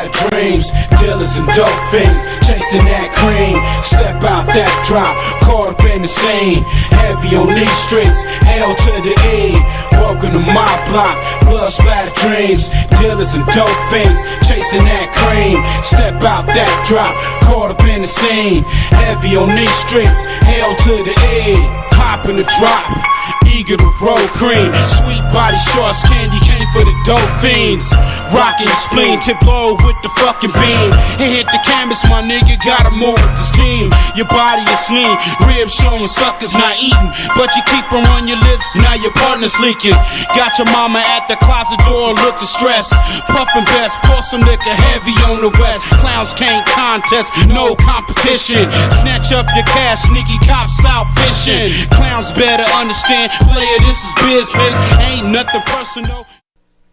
bad dreams, dealers and dope fiends, chasing that cream. Step out that drop, caught up in the scene. Heavy on these streets, L to the E. Welcome to my block, blood splat dreams, dealers and dope fiends, chasing that cream. Step out that drop, caught up in the scene. Heavy on these streets, L to the E. Hop in the drop, eager to roll cream. Sweet body shorts, candy cane for the dope fiends. Rockin' your spleen, tip low with the fucking beam. And hit the canvas, my nigga, gotta move with this team. Your body is lean, ribs showing suckers not eating, but you keep them on your lips, now your partner's leaking. Got your mama at the closet door looking stressed. Puffin' best, pour some liquor heavy on the west. Clowns can't contest, no competition. Snatch up your cash, sneaky cops out fishing. Clowns better understand, player, this is business, ain't nothing personal.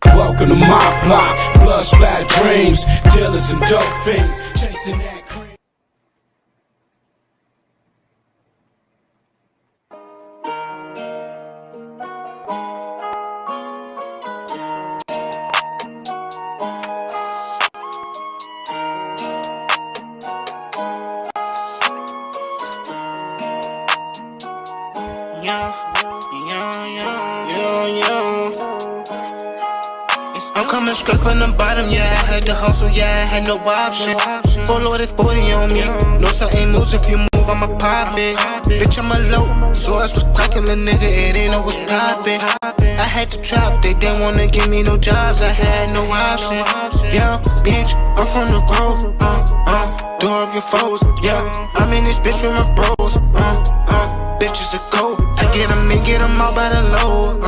Welcome to my block, blood splat dreams, dealers and dope fiends, chasing that cream. I'm coming straight from the bottom, yeah. I had to hustle, yeah. I had no option. Full loaded 40 on me. No something moves if you move, I'ma pop it. Bitch, I'm a low. Source was cracking, the nigga, it ain't know what's poppin'. I had to trap, they didn't wanna give me no jobs. I had no option. Yeah, bitch, I'm from the grove. Door up your foes, yeah. I'm in this bitch with my bros. Bitches a go. I get them in, get them out by the low.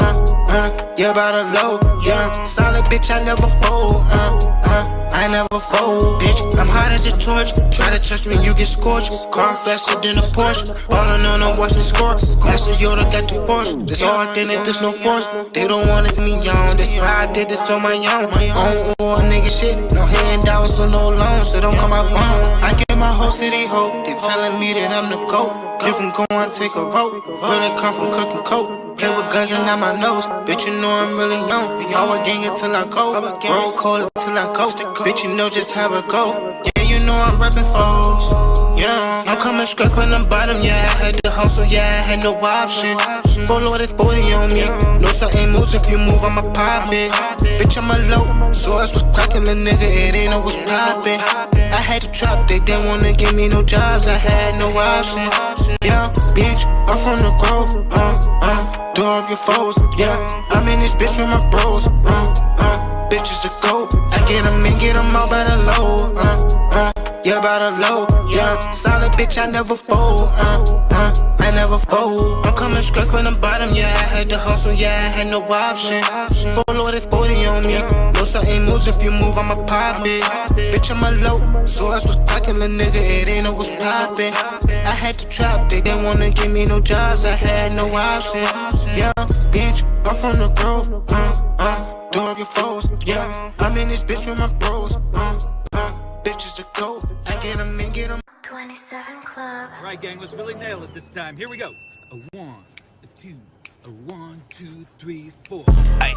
Yeah, by the low, yeah. Solid bitch, I never fold. I never fold, bitch. I'm hot as a torch. Try to touch me, you get scorched. Car faster than a Porsche. All I know, watch me score. Master Yoda got the force. There's all I think that there's no force. They don't wanna see me young. That's why I did this on my own. On nigga shit. No handouts or no loans, so don't come out wrong. I get my whole city hope. They telling me that I'm the GOAT. You can go and take a vote. Really come from cooking coke. Play with guns and out my nose. Bitch, you know I'm really young. I'll gang it till I go. Roll cold till I go. Bitch, you know just how it go. Yeah, you know I'm reppin' foes. Yeah, I'm coming straight from the bottom. Yeah, I had to hustle. Yeah, I had no option. Full loaded 40 on me. No something moves if you move, I'ma pop it. Bitch, I'm a low. Source was cracking, the nigga, it ain't know what's poppin'. I had to trap, they didn't wanna give me no jobs. I had no option. Yeah, bitch, I'm from the grove. Door up your foes, yeah. I'm in this bitch with my bros. Bitches a go. I get them in, get them out by the low. Yeah, by the low, yeah. Solid bitch, I never fold. I never fold. I'm coming straight from the bottom, yeah. I had to hustle, yeah. I had no option. Full loaded 40 on me. No something moves if you move, I'ma pop it. Bitch, I'm a low. Source was cracking, the nigga, it ain't know what's poppin'. I had to trap, they didn't wanna give me no jobs. I had no option. Yeah, bitch, I'm from the grove. Door up your foes, yeah. I'm in this bitch with my bros. Bitches a go. I get them in, get them. 27 Club. All right, gang, let's really nail it this time. Here we go. A 1, a 2, a 1, 2, 3, 4. Ay.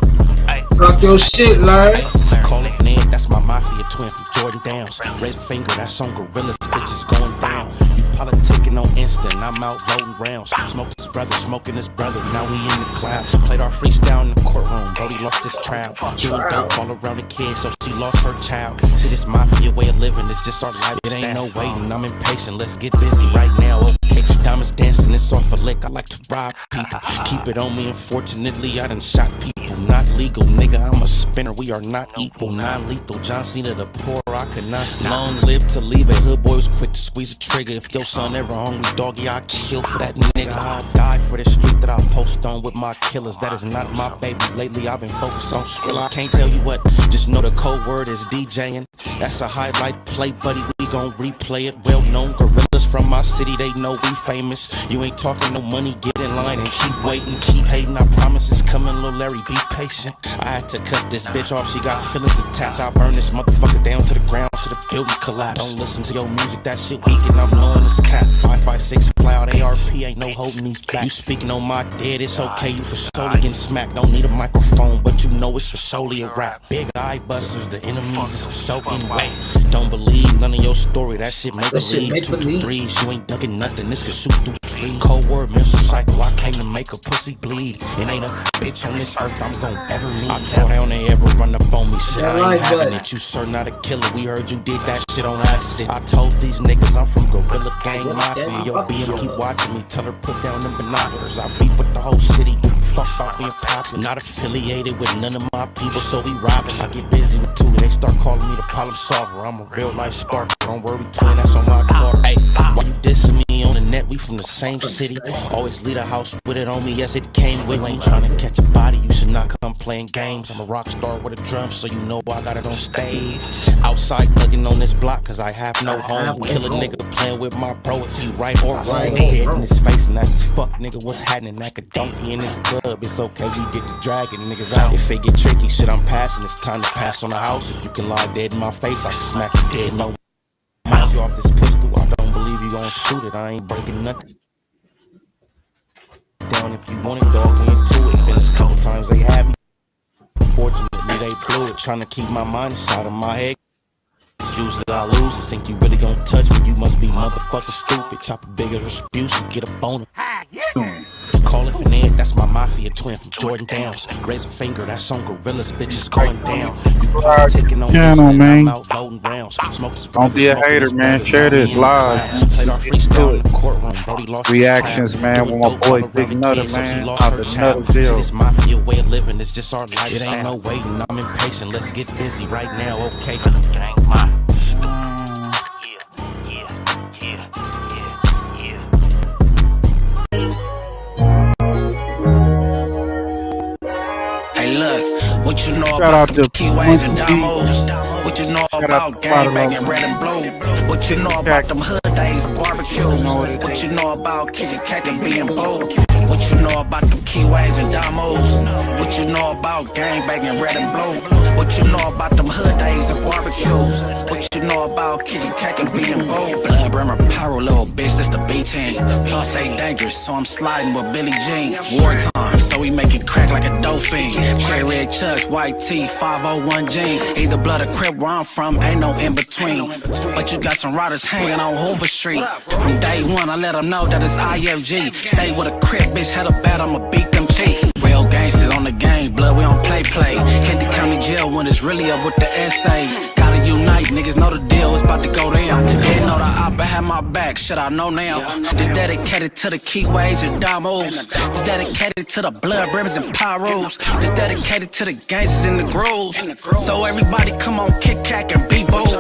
Talk your shit, Larry. Call it Ned, that's my mafia twin from Jordan Downs. Red finger, that's on Gorillas, bitches going down. You politicking on instant, I'm out voting rounds. Smoked his brother, smoking his brother, now we in the clouds. Played our freestyle in the courtroom, Brody lost his trial. Doing dope all around the kid, so she lost her child. See, this mafia way of living, it's just our lifestyle. It ain't no waiting, I'm impatient, let's get busy right now, okay. Diamonds dancing, it's off a lick, I like to rob people. Keep it on me, unfortunately, I done shot people. Not legal, nigga, I'm a spinner, we are not equal. Non-lethal, John Cena the poor, I could not see. Long live to leave it, hood boy was quick to squeeze a trigger. If your son ever hungry, doggy, I'll kill for that nigga. I'll die for the street that I post on with my killers. That is not my baby, lately I've been focused on Skrilla. I can't tell you what, just know the code word is DJing. That's a highlight play, buddy, we gon' replay it. Well known gorillas from my city, they know we famous. You ain't talking no money, get in line and keep waiting, keep hating. I promise it's coming, Lil Larry, be patient. I had to cut this bitch off, she got feelings attached. I burn this motherfucker down to the ground, to the building collapse. Don't listen to your music, that shit weak and I'm blowing this cap. 556 cloud, ARP ain't no holding me back. You speaking on my dead, it's okay, you for surely getting smacked. Don't need a microphone, but you know it's for solely a rap. Big eye busters, the enemies is for soaking wet. Don't believe none of your story, that shit make believe. 2 degrees, you ain't ducking nothing, this could shoot through trees. Cold word, mental cycle, I came to make a pussy bleed. It ain't a bitch on this earth I'm gon' ever meet. I tell down they ever run up on me, shit, I ain't having it. You sir not a killer, we heard you did that shit on accident. I told these niggas I'm from Gorilla Gang Mafia. Yo, BM keep watching me, tell her put down them binoculars. I beef with the whole city, give a fuck about being popular. Not affiliated with none of my people, so we robbing. I get busy with two, they start calling me the problem solver. I'm a real life spark, don't worry twin, that's on my door. Hey, why you dissing me on the net? We from the same city. Always leave a house with it on me, yes it came with me. Trying to catch a body, you should not come playing games. I'm a rock star with a drum, so you know I got it on stage. Outside thugging on this block, cause I have no home. Kill a nigga playing with my bro if he right or wrong. Dead in his face and that's his fuck nigga, what's happening? Like a donkey in his club, it's okay, we get to dragging niggas out. If it get tricky, shit I'm passing, it's time to pass on the house. If you can lie dead in my face, I can smack you dead. No, mouth you off this pistol, I don't believe you gon' shoot it, I ain't breaking nothing down. If you want it, dog, we into it. Been a couple times they had me, fortunately they blew it. Trying to keep my mind inside of my head, usually I lose it. Think you really gon' touch me, you must be motherfucking stupid. Chop a bigger dispute and get a boner. Call it Finette, that's my mafia twin from Jordan Downs. Raise a finger, that's on Gorillas, bitches going down. You taking on channel, man. I'm out loading rounds. Don't be a hater, man. Share this live. Reactions, man, with my boy Big Nutter, man. Out the Nutter deal. This mafia way of living, it's just our life. It ain't no waiting, I'm impatient. Let's get busy right now, okay? Hey, look, what you know Shout about out the to keyways and Monkey D. damos? What you know about gang banging red and blue? What you know about them hood days and barbecues? What you know about kicking cack and being bold? What you know about them keyways and damos? What you know about gang banging red and blue? What you know about them hood days and barbecues? What you know about kicking cack and being bold? Blood brimmer pyro, little bitch, that's the B10. Y'all stay dangerous, so I'm sliding with Billy Jean. Wartime, so we make it crack like a dolphin. Cherry red chucks, white tee, 501 jeans. Either blood or crib where I'm from, ain't no in between. But you got some riders hanging on Hoover Street. From day one, I let them know that it's IFG. Stay with a crib, bitch, had a bat, I'ma beat them cheeks. Real gangsters on the game, blood, we don't play. Hit the county jail when it's really up with the essays. Gotta unite, niggas know the deal, it's about to go down. Didn't know the oppa had my back, shit I know now. This dedicated to the keyways and damos. This dedicated to the blood brimmers and pyros. This dedicated to the gangsters and the grooves. So everybody come on, kick, cack, and be bold.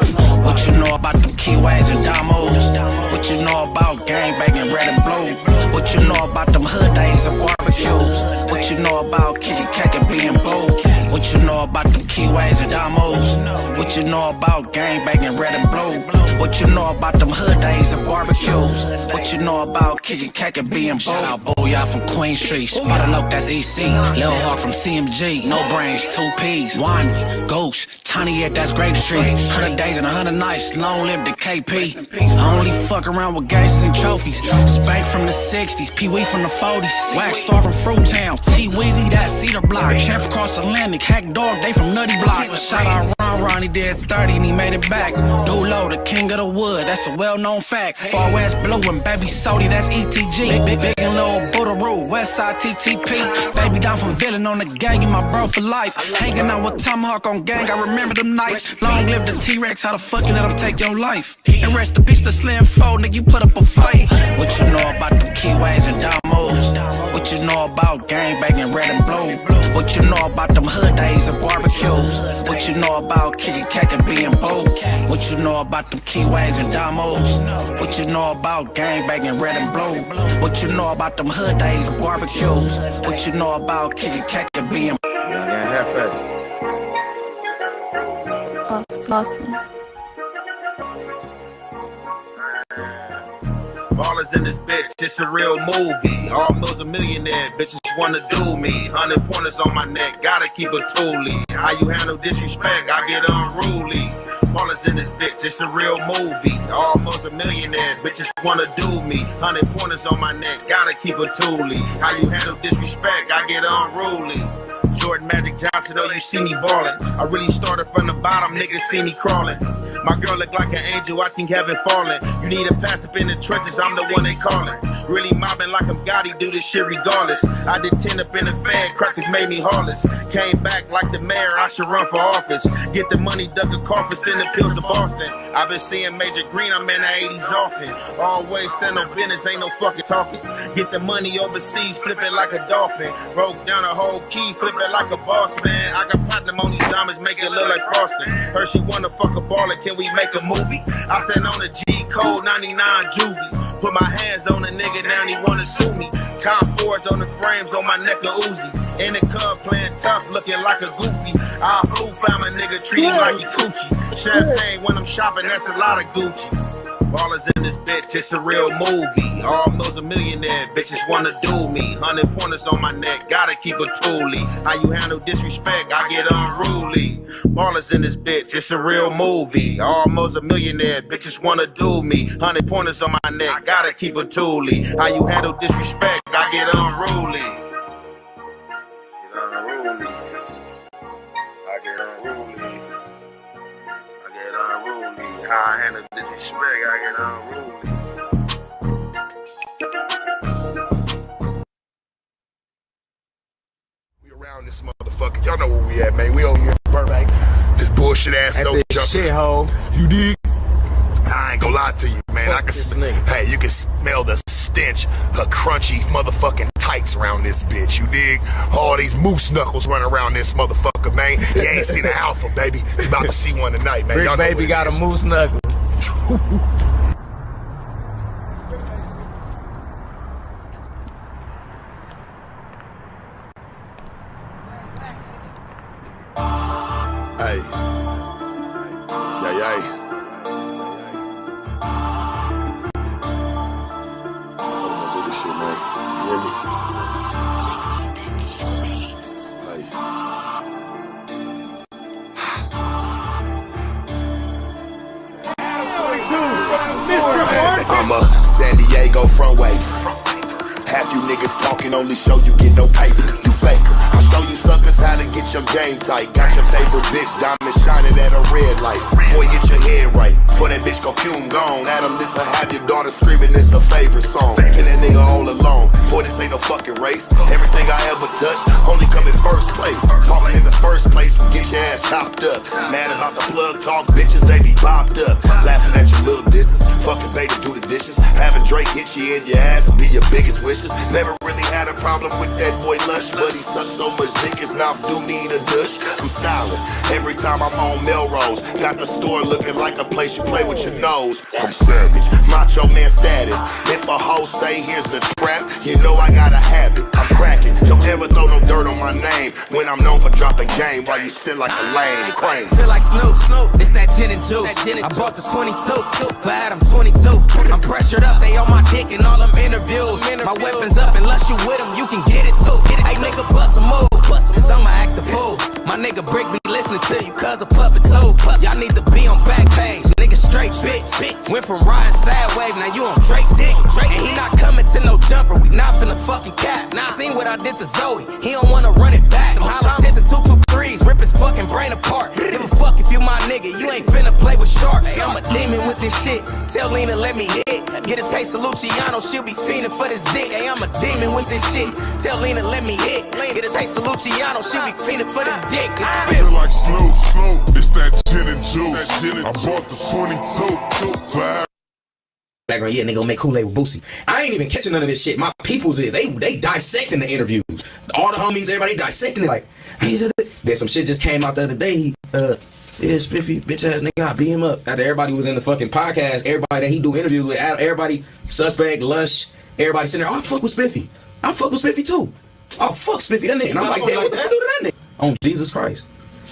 What you know about them keyways and damos? What you know about gang banging red and blue? What you know about them hood days and barbecues? What you know about kicking, cack, and being bold? What you know about them keyways and damos? What you know about gang banging red and blue? What you know about them hood days and barbecues? What you know about kicking, cack, and being bold? Shout out Booyah from Queen Street, Spotted Oak, that's EC. Lil Hawk from CMG, no brains, 2 P's. Wine, Ghost, Tiny Ed, that's Grape Street. 100 days and 100 nights, long live the KP. I only fuck around with gangsters and trophies. Spank from the 60s, Pee Wee from the 40s. Wax Star from Fruit Town, T Weezy, that Cedar Block. Champ across Atlantic, Hack Dog, they from Nutty Block. Shout out Ron, he did 30 and he made it back. Dulo, the king of the wood, that's a well-known fact. Far West Blue and Baby Sody, that's ETG. Big and little Bootaroo, Westside TTP. Baby down from Villain on the gang, you my bro for life. Hanging out with Tomahawk on gang, I remember them nights. Long live the T-Rex, how the fuck you let them take your life? And rest in peace to Slim Foe, nigga, you put up a fight. What you know about them keyways and damos? What you know about gang banging red and blue? What you know about them hood days and barbecues? What you know about kicking, cack, and being bold? What you know about them keyways and damos? What you know about gang banging red and blue? What you know about them hood days and barbecues? What you know about kicking, cack, and being bold? Oh, saucy. Ballers in this bitch, it's a real movie. All mills a millionaire, bitches wanna do me. 100 pointers on my neck, gotta keep a toolie. How you handle disrespect, I get unruly. Ballers in this bitch, it's a real movie. Almost a millionaire, bitches wanna do me. 100 pointers on my neck, gotta keep a toolie. How you handle disrespect, I get unruly. Jordan Magic Johnson, oh you see me ballin'. I really started from the bottom, niggas see me crawling. My girl look like an angel, I think heaven falling. You need a pass up in the trenches, I'm the one they callin'. Really mobbing like I'm Gotti, do this shit regardless. I did 10 up in the Fed, crackers made me heartless. Came back like the mayor, I should run for office. Get the money, duck a coffin, send the pills to Boston. I've been seeing Major Green, I'm in the 80s often. Always stand on business, ain't no fucking talking. Get the money overseas, flip it like a dolphin. Broke down a whole key, flip it like a boss, man. I got platinum on these diamonds, make it look like frosting. Heard she wanna fuck a baller, can we make a movie? I stand on the G code 99 juvie. Put my hands on a nigga, now he wanna sue me. Top fours on the frames on my neck of Uzi. In the club playing tough, looking like a goofy. I flew, found a nigga, treat him like he coochie. Champagne when I'm shopping, that's a lot of Gucci. Ballers in this bitch, it's a real movie. Almost a millionaire, bitches wanna do me. 100 pointers on my neck, gotta keep a toolie. How you handle disrespect, I get unruly. Ballers in this bitch, it's a real movie. Almost a millionaire, bitches wanna do me. 100 pointers on my neck, gotta keep a toolie. How you handle disrespect, I get unruly. How I handle disrespect, I get unruly. We around this motherfucker. Y'all know where we at, man. We over here in Burbank. This bullshit ass no shithole. You dig? I ain't gonna lie to you, man. I can hey, you can smell the stench of crunchy motherfucking tights around this bitch. You dig? All these moose knuckles running around this motherfucker, man. You ain't seen an alpha, baby. You about to see one tonight, man. Big baby got a moose knuckle. Hey. Yay. So we gonna do this shit, man. You hear me? Hey. I'm a San Diego front wave. Half you niggas talking only show you get no paper. You faker. I'll show you suckers how to get your game tight. Got your favorite bitch diamond shining at a red light. Boy, get your head right. For that bitch go fume gone. Adam, this'll have your daughter screaming it's her favorite song. And that nigga all alone. Boy, this ain't no fucking race. Everything I ever touched only come in first place. Talking in the first place, we get your ass chopped up. Mad about the plug talk, bitches, they be popped up. Laughing at your little disses. Fucking pay to do the dishes. Having Drake hit you in your ass be your biggest wishes. Never really had a problem with that boy Lush, but he sucks so much dick his mouth do need a douche. I'm silent every time I'm on Melrose. Got the store looking like a place you play with your nose. I'm savage, macho man status. If a hoe say here's the trap, you know I got a habit. I'm cracking, don't ever throw no dirt on my name when I'm known for dropping game while you sit like a lame crane. Feel like Snoop, it's that gin and juice. I bought the 22 for Adam 22. I'm pressured up, they on my dick and all them interviews. My weapons up, unless you with them, you can get it too. Hey nigga, bust a move, cause I'ma act the fool. My nigga Brick be listening to you, cause a puppet too. Y'all need to be on back page, nigga straight bitch. Went from riding Sadwave, now you on Drake dick. And he not coming to no jumper, we not finna fucking cap. Seen what I did to Zoe, he don't wanna run it back. I'm hollering 10 to 223s, rip his fucking brain apart. Give a fuck if you my nigga, you ain't finna play with sharks. I'm a demon with this shit, tell Lena let me hit. Get a taste of Luciano, she'll be fiending for this dick. Hey, I'm a demon with this shit, tell Lena let me hit. Get a taste of Luciano, she'll be fiending for this dick. I feel like Snoop, it's that gin and juice. I bought the 22 for Background, yeah, nigga gonna make Kool-Aid with Boosie. I ain't even catching none of this shit. My peoples is, they dissecting the interviews. All the homies, everybody dissecting it like, there's some shit just came out the other day. Yeah, Spiffy, bitch ass nigga, I beat him up. After everybody was in the fucking podcast, everybody that he do interviews with, everybody, Suspect, Lush, everybody sitting there, oh, I fuck with Spiffy. I fuck with Spiffy too. Oh, fuck Spiffy, that nigga. And I'm like, damn, what the fuck do to that nigga? On Jesus Christ.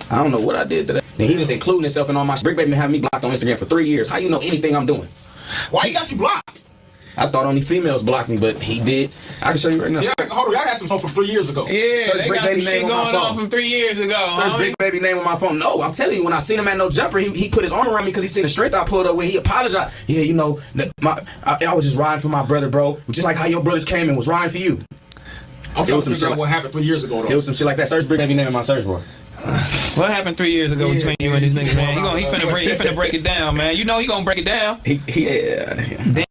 I don't know what I did to that. Then he just including himself in all my shit. Brick Baby been having me blocked on Instagram for 3 years. How you know anything I'm doing? Why he got you blocked? I thought only females blocked me, but he did. I can show you right now. Yeah, hold on, I got some song from 3 years ago. Yeah, Search they Brick got Baby some name shit on my going on phone. from 3 years ago. Search Big Baby name on my phone. No, I'm telling you, when I seen him at No Jumper, he put his arm around me because he seen the strength I pulled up when he apologized. Yeah, you know, I was just riding for my brother, bro. Just like how your brothers came and was riding for you. I'm trying to figure out what happened 3 years ago, though. It was some shit like that. Search Big Baby name in my search bar. What happened 3 years ago between you and this nigga, man? He finna break it down, man. You know he gonna break it down. Yeah.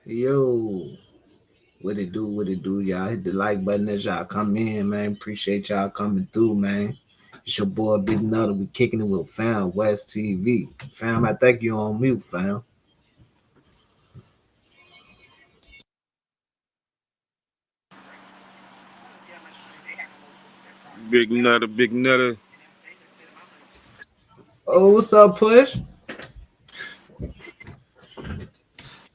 Yo, what it do, y'all? Hit the like button as y'all come in, man. Appreciate y'all coming through, man. It's your boy Big Nutter. We kicking it with Fam West TV. Fam, I think you on mute, fam. Big Nutter, Big Nutter. Oh, what's up, Push?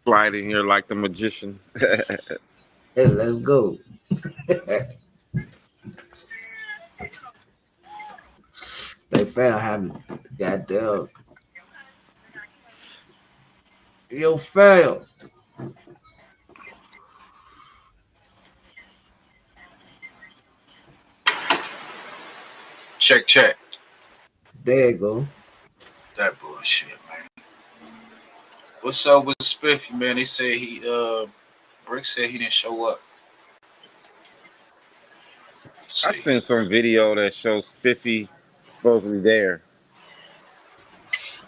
Slide in here like the magician. Hey, let's go. They found having goddamn. Yo, fail. Check. There you go. That bullshit, man. What's up with Spiffy, man? They said Brick said he didn't show up. I seen some video that shows Spiffy supposedly there.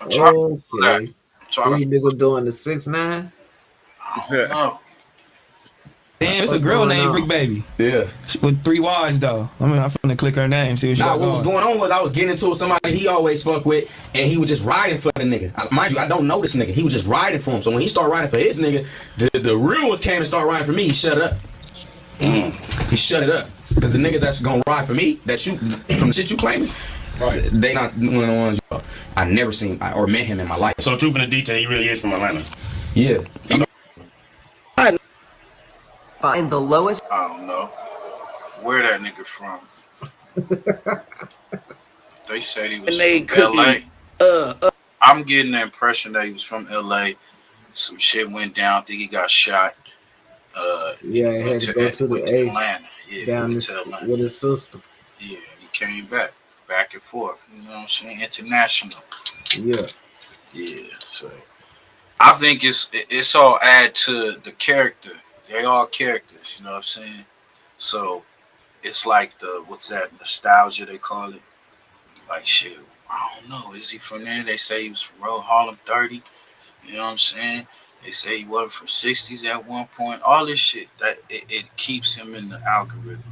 Okay. Three niggas doing the 6ix9ine. I don't know. Damn, it's a girl named Brick Baby. Yeah. With 3 Y's though. I'm finna click her name, see what she got What was going on was I was getting into it with somebody he always fuck with, and he was just riding for the nigga. Mind you, I don't know this nigga. He was just riding for him. So when he started riding for his nigga, the real ones came and started riding for me. He shut up. He shut it up. Because the nigga that's gonna ride for me, that you from the shit you claiming, right? They not one of the ones I never seen or met him in my life. So truth in the detail, he really is from Atlanta. Yeah. Find the lowest. I don't know where that nigga from. They said he was from LA. I'm getting the impression that he was from LA. Some shit went down. I think he got shot. Yeah, he had to go to the A. Atlanta. Yeah, down with his sister. Yeah, he came back and forth. You know what I'm saying? International. Yeah. Yeah. So I think it's all add to the character. They all characters, you know what I'm saying? So it's like what's that nostalgia they call it? Like shit, I don't know. Is he from there? They say he was from Harlem 30. You know what I'm saying? They say he wasn't from 60s at one point. All this shit that it keeps him in the algorithm.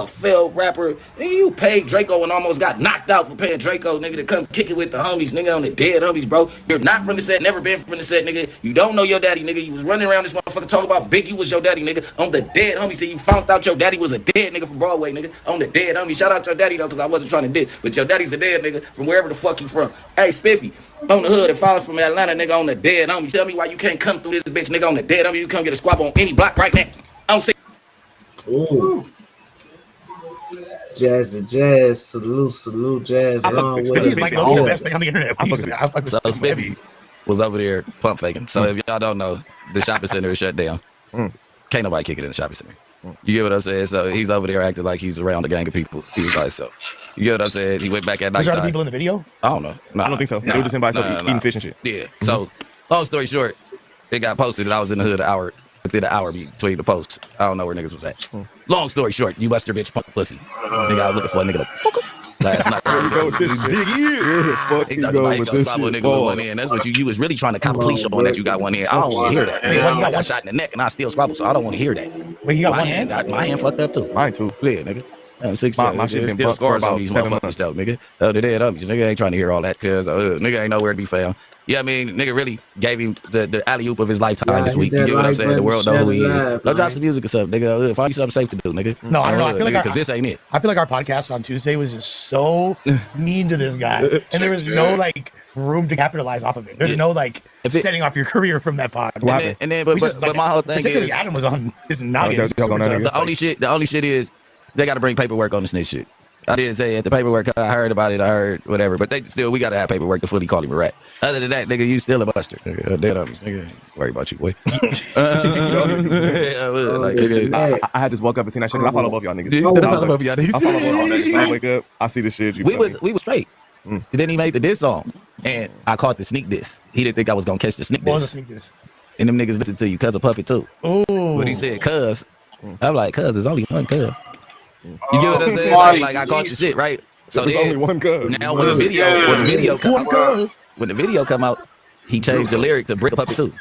Failed rapper. Nigga, you paid Draco and almost got knocked out for paying Draco, nigga, to come kick it with the homies, nigga, on the dead homies, bro. You're not from the set, never been from the set, nigga. You don't know your daddy, nigga. You was running around this motherfucker talking about Big, you was your daddy, nigga, on the dead homies till you found out your daddy was a dead nigga from Broadway, nigga, on the dead homies. Shout out your daddy, though, because I wasn't trying to diss, but your daddy's a dead nigga from wherever the fuck you from. Hey, Spiffy, on the hood and follows from Atlanta, nigga, on the dead homies. Tell me why you can't come through this bitch, nigga, on the dead homies. You come get a squab on any block right now. I don't see. Ooh. Jazz, salute, Jazz. He's like the best thing on the internet. So Spiffy was over there pump faking. So if y'all don't know, the shopping center is shut down. Can't nobody kick it in the shopping center. You get what I'm saying? So he's over there acting like he's around a gang of people. He was by himself. You get what I'm saying? He went back at night. Was there other people in the video? I don't know. I don't think so. They were just him by himself eating fish and shit. Yeah. So long story short, it got posted and I was in the hood within an hour between the posts. I don't know where niggas was at. Long story short, you bust your bitch punk pussy. Nigga, I was looking for a nigga to last night. Dig in. He talking about he gonna stop a nigga with one in. That's what you was really trying to complete on that you got one in. I don't want to hear that. Nigga, I got shot in the neck and I still squabble, so I don't want to hear that. But you got one hand? My hand fucked up too. Mine too. Yeah, nigga. My shit been still scars on about these 7 motherfuckers months. though, nigga. The dead homies. Nigga ain't trying to hear all that because nigga ain't nowhere to be found. Yeah, I mean, nigga really gave him the alley-oop of his lifetime this week. You get what I'm saying? The world know who he is. Go drop some music or something, nigga. Find you something safe to do, nigga. No, I don't know. I feel like because this ain't it. I feel like our podcast on Tuesday was just so mean to this guy, and there was no like room to capitalize off of it. There's no like setting off your career from that pod. But my whole thing particularly is Adam was on his noggin. the only shit is they got to bring paperwork on the snitch shit. I didn't say it. The paperwork, I heard about it. I heard whatever. But we got to have paperwork to fully call him a rat. Other than that, nigga, you still a buster. Nigga, worry about you, boy. I had just woke up and seen that shit. I follow both y'all niggas. I follow both y'all niggas. I follow both y'all niggas. I wake up, I see the shit. We was straight. Then he made the diss song, and I caught the sneak diss. He didn't think I was gonna catch the sneak diss. What was the sneak diss? And them niggas listened to you, cuz a puppet too. Ooh. But he said, cuz. I'm like, cuz, there's only one cuz. You get what I'm saying? Like I caught the shit, right? So there's only one cuz. Now when the video come out, he changed the lyric to Brick Puppet too.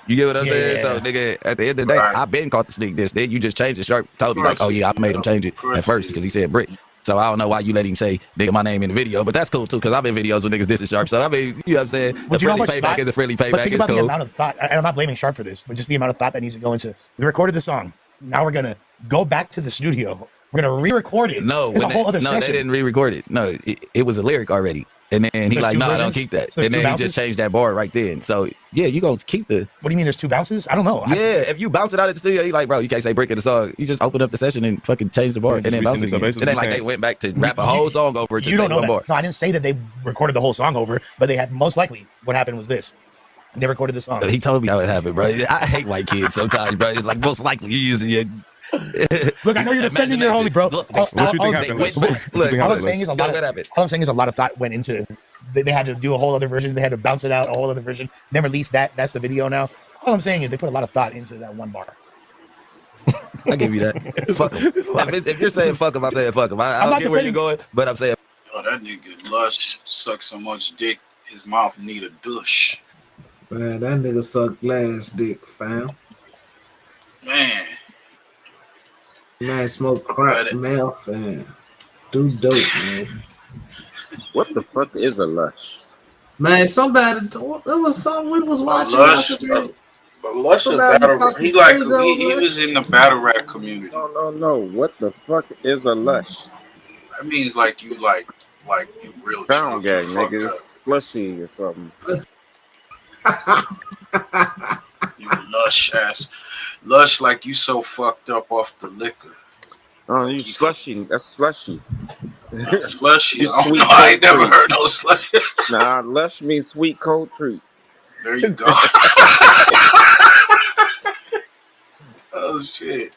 You get what I'm saying? So nigga, at the end of the day, I been caught the sneak diss. Then you just changed it. Sharp told me like, oh yeah, I made him change it at first because he said Brick. So I don't know why you let him say nigga my name in the video, but that's cool too because I've been videos with niggas dissing Sharp. So I mean, you know what I'm saying? The friendly payback is a friendly payback. But think about cool. the amount of thought, and I'm not blaming Sharp for this, but just the amount of thought that needs to go into. We recorded the song. Now we're gonna go back to the studio. We're gonna re-record it. No, it's a whole other session. they didn't re-record it. No, it was a lyric already. And then he like, no, I don't keep that. And then he just changed that bar right then. So yeah, you gonna keep the. What do you mean? There's two bounces? I don't know. Yeah, if you bounce it out of the studio, you like, bro, you can't say break in the song. You just open up the session and fucking change the bar and then bounce it again. It ain't like they went back to rap a whole song over to say one bar. No, I didn't say that they recorded the whole song over, but they had most likely what happened was this. They recorded the song. He told me how it happened, bro. I hate white kids sometimes, bro. It's like most likely you're using it. Look, I know you're defending your homie, bro. What you think happened? All I'm saying is a lot of thought went into. They had to do a whole other version. They had to bounce it out, a whole other version. Then release that. That's the video now. All I'm saying is they put a lot of thought into that one bar. I give you that. Fuck him. If you're saying fuck him, I'm saying fuck him. I don't get where you're going, but I'm saying. Yo, that nigga Lush sucks so much dick, his mouth need a douche. Man, that nigga suck glass dick, fam. Man, smoke crack mouth and do dope, man. What the fuck is a Lush? Man, somebody, it was something we was watching. But Lush is battle. He was in the battle rap community. No. What the fuck is a Lush? That means like you real pound gang, nigga. Slushy or something. You lush ass. Lush like you so fucked up off the liquor. Oh, you slushy. That's slushy. Slushy. I ain't never heard no slushy. Nah, lush means sweet cold treat. There you go. Oh shit.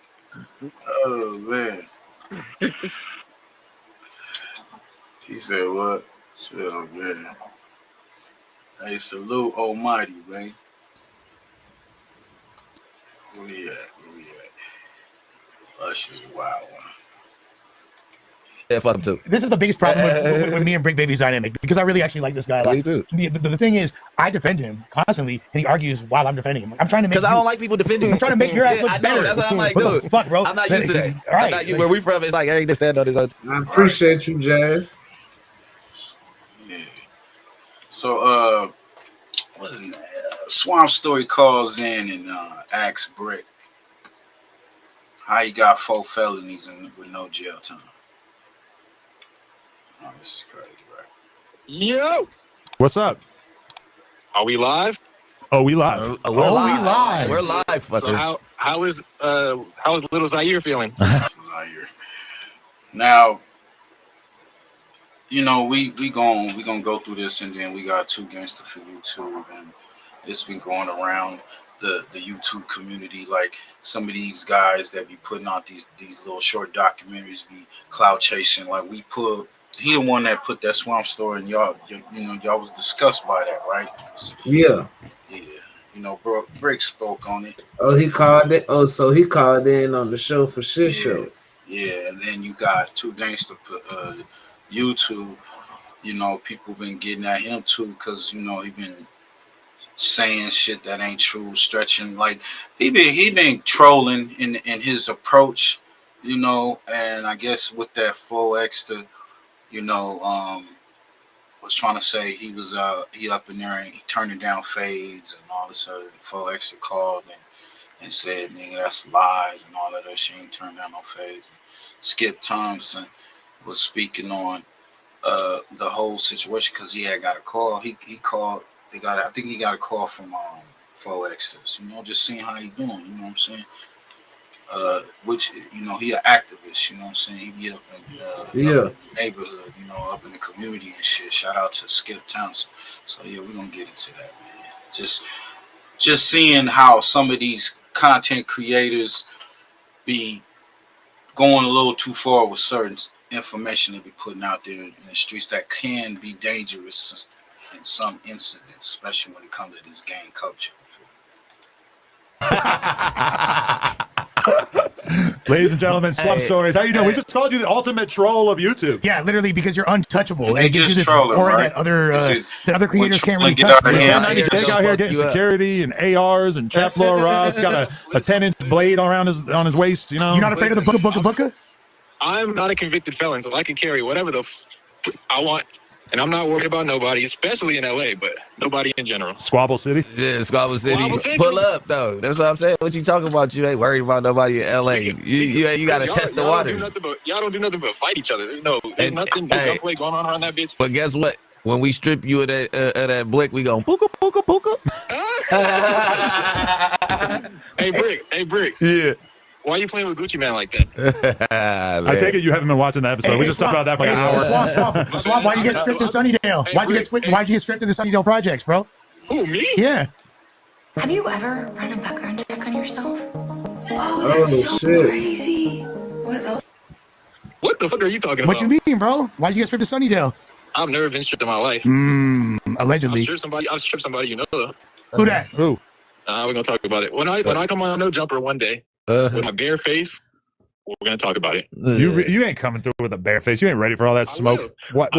Oh man. He said what? Oh man. Hey, salute Almighty, man. Where we at? Lush is a wild one. Yeah, fuck him too. This is the biggest problem with me and Brick Baby's dynamic because I really actually like this guy. Me too. The thing is, I defend him constantly, and he argues while I'm defending him. I'm trying to make because I don't like people defending. I'm trying to make your ass look better. That's what I'm like, what dude. Fuck, bro. I'm not used to that. All right, I'm not, where we from, it's like Eric to stand on his own. I appreciate you, Jazz. Yeah. So, what is that? Swamp Story calls in and asks Brick how he got 4 felonies with no jail time. Oh, this is crazy, right? Yo! What's up? Are we live? Oh, we live. We live. We're live, fucker. So how is little Zaire feeling? Zaire. Now, you know, we gonna go through this, and then we got 2 Gangsta for YouTube, and it's been going around the YouTube community. Like some of these guys that be putting out these little short documentaries be cloud chasing. Like he the one that put that Swamp Story, and y'all was disgusted by that, right? Yeah. Yeah. You know, Brick spoke on it. Oh, he called it. Oh, so he called in on the show for shit show. Yeah, and then you got 2 Gangsta YouTube. You know, people been getting at him too because you know he been saying shit that ain't true, stretching like he been trolling in his approach, you know, and I guess with that full extra, you know, was trying to say he was he up in there and he turning down fades and all this other full extra called and said, nigga, that's lies and all of that. She ain't turned down no fades. Skip Thompson was speaking on the whole situation because he had got a call. He called. I think he got a call from 4Xers. You know, just seeing how he doing. You know what I'm saying? Which he an activist. You know what I'm saying? He be up in the neighborhood. You know, up in the community and shit. Shout out to Skip Townsend. So yeah, we're gonna get into that, man. Just seeing how some of these content creators be going a little too far with certain information they be putting out there in the streets that can be dangerous in some incidents, especially when it comes to this gang culture. Ladies and gentlemen, Slump Stories. How you doing? We just called you the ultimate troll of YouTube. Yeah, literally because you're untouchable. They it gives just you this trolling, aura right? that other creators can't really get touch. out of hand, Jake out here getting security and ARs and Trap Lord Ross got a 10-inch blade around on his waist. You know, you're not afraid of the booka? I'm not a convicted felon, so I can carry whatever I want. And I'm not worried about nobody, especially in LA, but nobody in general. Squabble City? Yeah, Squabble City. Pull up, though. That's what I'm saying. What you talking about? You ain't worried about nobody in LA. You got to test the water. Y'all don't do nothing but fight each other. There's nothing gunplay going on around that bitch. But guess what? When we strip you of that blick, we go pooka, pooka, pooka. Hey, Brick. Yeah. Why are you playing with Gucci Man like that? I take it you haven't been watching the episode. We just talked about that for an hour. Swamp, why'd you get stripped to Sunnydale? Why'd you get stripped to the Sunnydale projects, bro? Who, me? Yeah. Have you ever run a background check on yourself? Oh, that's so crazy. What else? What the fuck are you talking about? What you mean, bro? Why'd you get stripped to Sunnydale? I've never been stripped in my life. Allegedly. I'll strip somebody you know, though. Who that? Who? We're gonna talk about it. When I come on No Jumper one day with my bare face, we're gonna talk about it. You ain't coming through with a bare face. You ain't ready for all that smoke. What?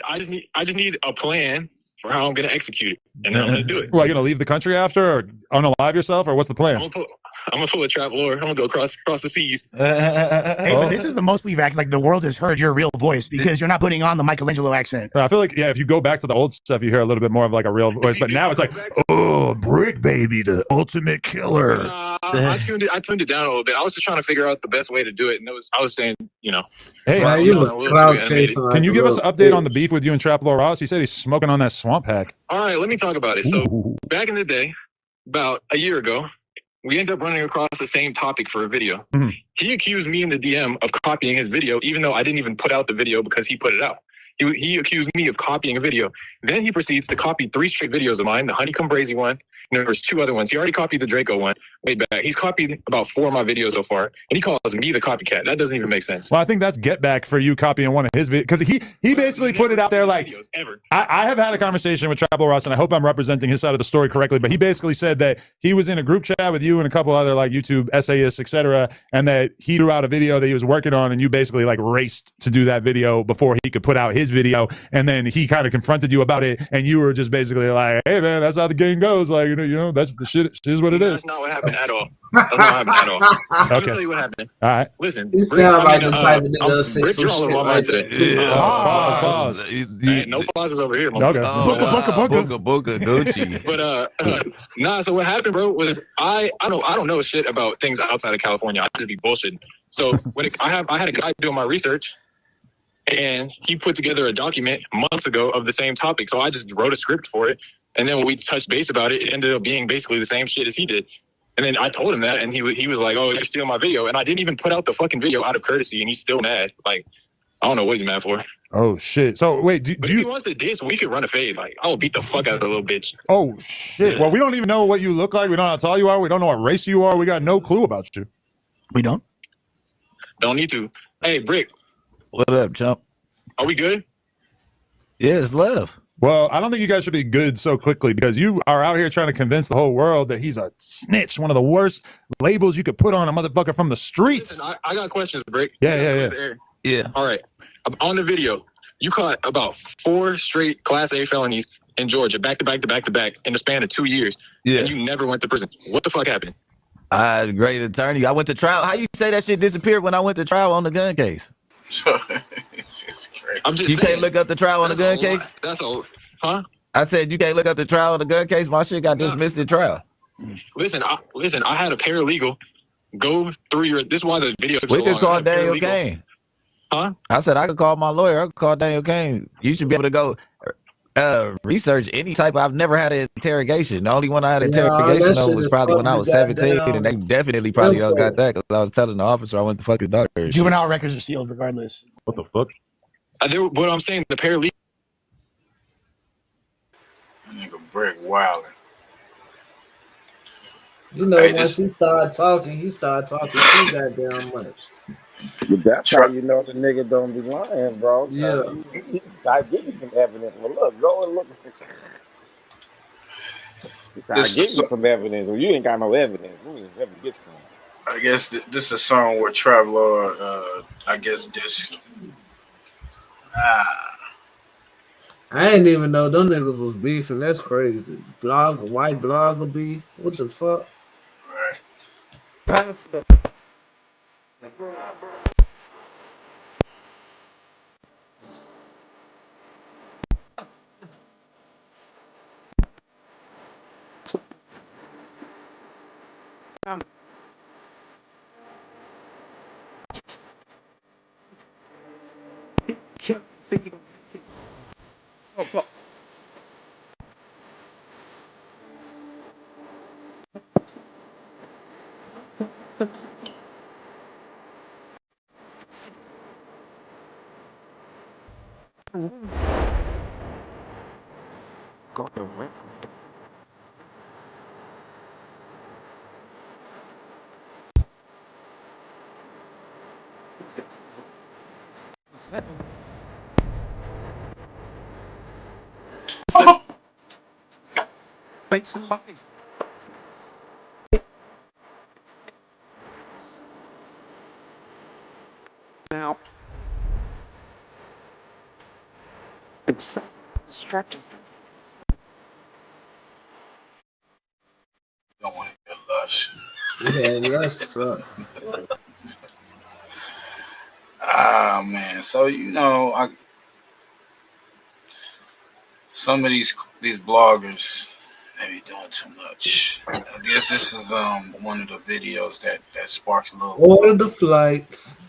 I just need a plan for how I'm gonna execute it, and then I'm gonna do it. Well, you gonna leave the country after, or unalive yourself, or what's the plan? I'm gonna pull a Trap Lord. I'm gonna go across the seas. Hey, but this is the most we've acted like the world has heard your real voice because you're not putting on the Michelangelo accent. I feel like, yeah, if you go back to the old stuff, you hear a little bit more of like a real voice. But now it's like, oh, Brick Baby, the ultimate killer. I tuned it down a little bit. I was just trying to figure out the best way to do it, and I was saying, Hey, man, you was cloud chasing. Can you give us an update on the beef with you and Trap Lord Ross? He said he's smoking on that swamp pack. All right, let me talk about it. So back in the day, about a year ago, we ended up running across the same topic for a video. Mm-hmm. He accused me in the DM of copying his video, even though I didn't even put out the video because he put it out. He accused me of copying a video. Then he proceeds to copy 3 straight videos of mine, the Honeycomb Brazy one. And there's 2 other ones. He already copied the Draco one way back. He's copied about 4 of my videos so far. And he calls me the copycat. That doesn't even make sense. Well, I think that's get back for you copying one of his videos. Because he basically put it out there like, I have had a conversation with Trap Lord Ross, and I hope I'm representing his side of the story correctly, but he basically said that he was in a group chat with you and a couple other like YouTube essayists, etc., and that he threw out a video that he was working on, and you basically like raced to do that video before he could put out his video, and then he kind of confronted you about it, and you were just basically like, hey man, that's how the game goes, like, you know, that's the shit is what it is. That's not what happened at all. That's not what happened at all. Let me tell you what happened. All right. Listen, You sound like the type of nigga that say Brick, some you're all shit over my like mind that today. too. Pause. Hey, no pauses over here. Okay. Booka, Gucci. But nah. So what happened, bro, was I don't know shit about things outside of California. I just be bullshitting. So when I had a guy doing my research, and he put together a document months ago of the same topic. So I just wrote a script for it, and then when we touched base about it, it ended up being basically the same shit as he did. And then I told him that, and he was like, "Oh, you're stealing my video," and I didn't even put out the fucking video out of courtesy, and he's still mad. Like, I don't know what he's mad for. Oh shit! So wait, do if you? he wants to diss, we could run a fade. Like, I will beat the fuck out of the little bitch. Oh shit! Well, we don't even know what you look like. We don't know how tall you are. We don't know what race you are. We got no clue about you. We don't. Don't need to. Hey, Brick. What up, chump? Are we good? Yeah, it's love. Well, I don't think you guys should be good so quickly because you are out here trying to convince the whole world that he's a snitch, one of the worst labels you could put on a motherfucker from the streets. Listen, I got questions, Brick. Yeah. All right. On the video, you caught about 4 straight Class A felonies in Georgia, back to back to back to back, in the span of 2 years. Yeah. And you never went to prison. What the fuck happened? I had a great attorney. I went to trial. How you say that shit disappeared when I went to trial on the gun case? It's crazy. I'm just you saying, can't look up the trial on the gun case? That's all. Huh? I said you can't look up the trial on the gun case. My shit got dismissed at trial. Listen, I had a paralegal go through your. This is why the video took We so could long. call Daniel Kane. Huh? I said I could call my lawyer. I could call Daniel Kane. You should be able to go research any type. I've never had an interrogation. The only one I had an interrogation that of shit was is probably when I public was 17, goddamn and they definitely probably all got info. that because I was telling the officer I went to fuck his daughter. and shit. Juvenile records are sealed regardless. What the fuck? What I'm saying, the paralegal. Nigga Brick wildin'. You know, Hey, once this he started talking too goddamn much. But that's how you know the nigga don't be lying, bro. Yeah. I give you some evidence. Well, look, go and look. I this give is you some evidence. Well, you ain't got no evidence. We ain't ever get some. I guess this is a song where Traveler, I guess this. I ain't even know them niggas was beefing. That's crazy. White blogger beef. What the fuck? Right. Oh, fuck. Make some money. Now. It's distracting. Don't want to get lush. Yeah, that's Ah man, so you know, some of these bloggers they be doing too much. I guess this is one of the videos that sparks a little. Order the flights.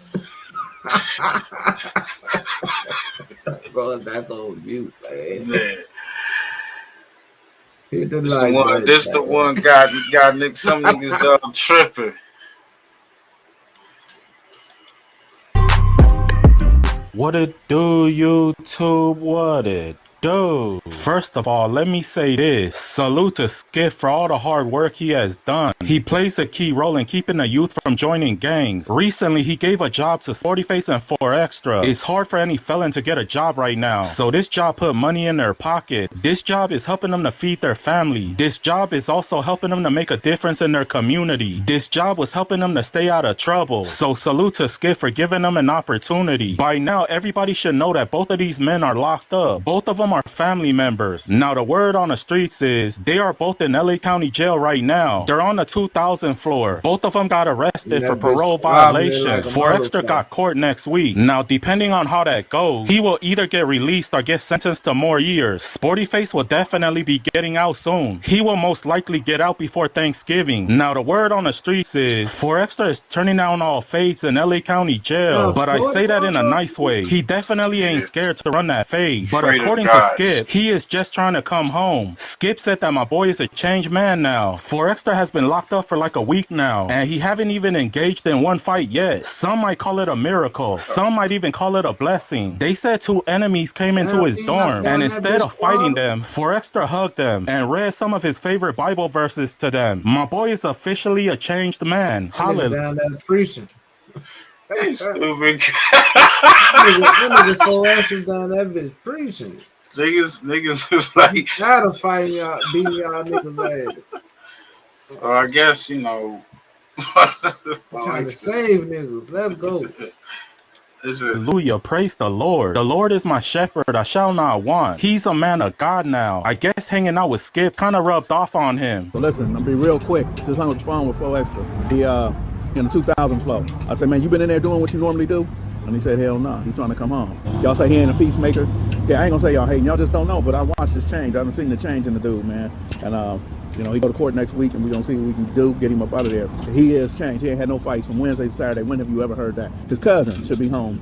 Bro, back on mute, man. Yeah. Hit the This the like one. button, This the man. one got some niggas tripping. What it do, YouTube? What it do? First of all, let me say this. Salute to Skip for all the hard work he has done. He plays a key role in keeping the youth from joining gangs. Recently, he gave a job to Sportyface and 4Extra. It's hard for any felon to get a job right now. So this job put money in their pockets. This job is helping them to feed their family. This job is also helping them to make a difference in their community. This job was helping them to stay out of trouble. So salute to Skip for giving them an opportunity. By now, everybody should know that both of these men are locked up. Both of them are family members. Now, the word on the streets is they are both in LA County Jail right now. They're on the 2000 floor. Both of them got arrested for parole violation. Like 4Extra got court next week. Now, depending on how that goes, he will either get released or get sentenced to more years. Sportyface will definitely be getting out soon. He will most likely get out before Thanksgiving. Now, the word on the streets is 4Extra is turning down all fades in LA County Jail. But I say that in a nice way. He definitely ain't scared to run that fade. But according to Skip, he is just trying to come home. Skip said that my boy is a changed man now. 4Extra has been locked up for like a week now, and he haven't even engaged in one fight yet. Some might call it a miracle. Some might even call it a blessing. They said two enemies came into his dorm, and instead of fighting them, 4Extra hugged them and read some of his favorite Bible verses to them. My boy is officially a changed man. Hallelujah. Down there preaching. Hey, stupid. Nigga 4Extra down that bitch preaching. Niggas was like tired of fighting y'all, beating y'all niggas ass. So I guess you know. Trying to save niggas. Let's go. Hallelujah, praise the Lord. The Lord is my shepherd, I shall not want. He's a man of God now. I guess hanging out with Skip kind of rubbed off on him. So listen, I'll be real quick. Just hung up the phone with 4Extra. He in the 2000 flow. I said, man, you been in there doing what you normally do? And he said, hell no, he's trying to come home. Y'all say he ain't a peacemaker? Yeah, I ain't gonna say y'all hating, y'all just don't know, but I watched this change. I done seen the change in the dude, man. And you know, he go to court next week and we gonna see what we can do, get him up out of there. He is changed. He ain't had no fights from Wednesday to Saturday. When have you ever heard that? His cousin should be home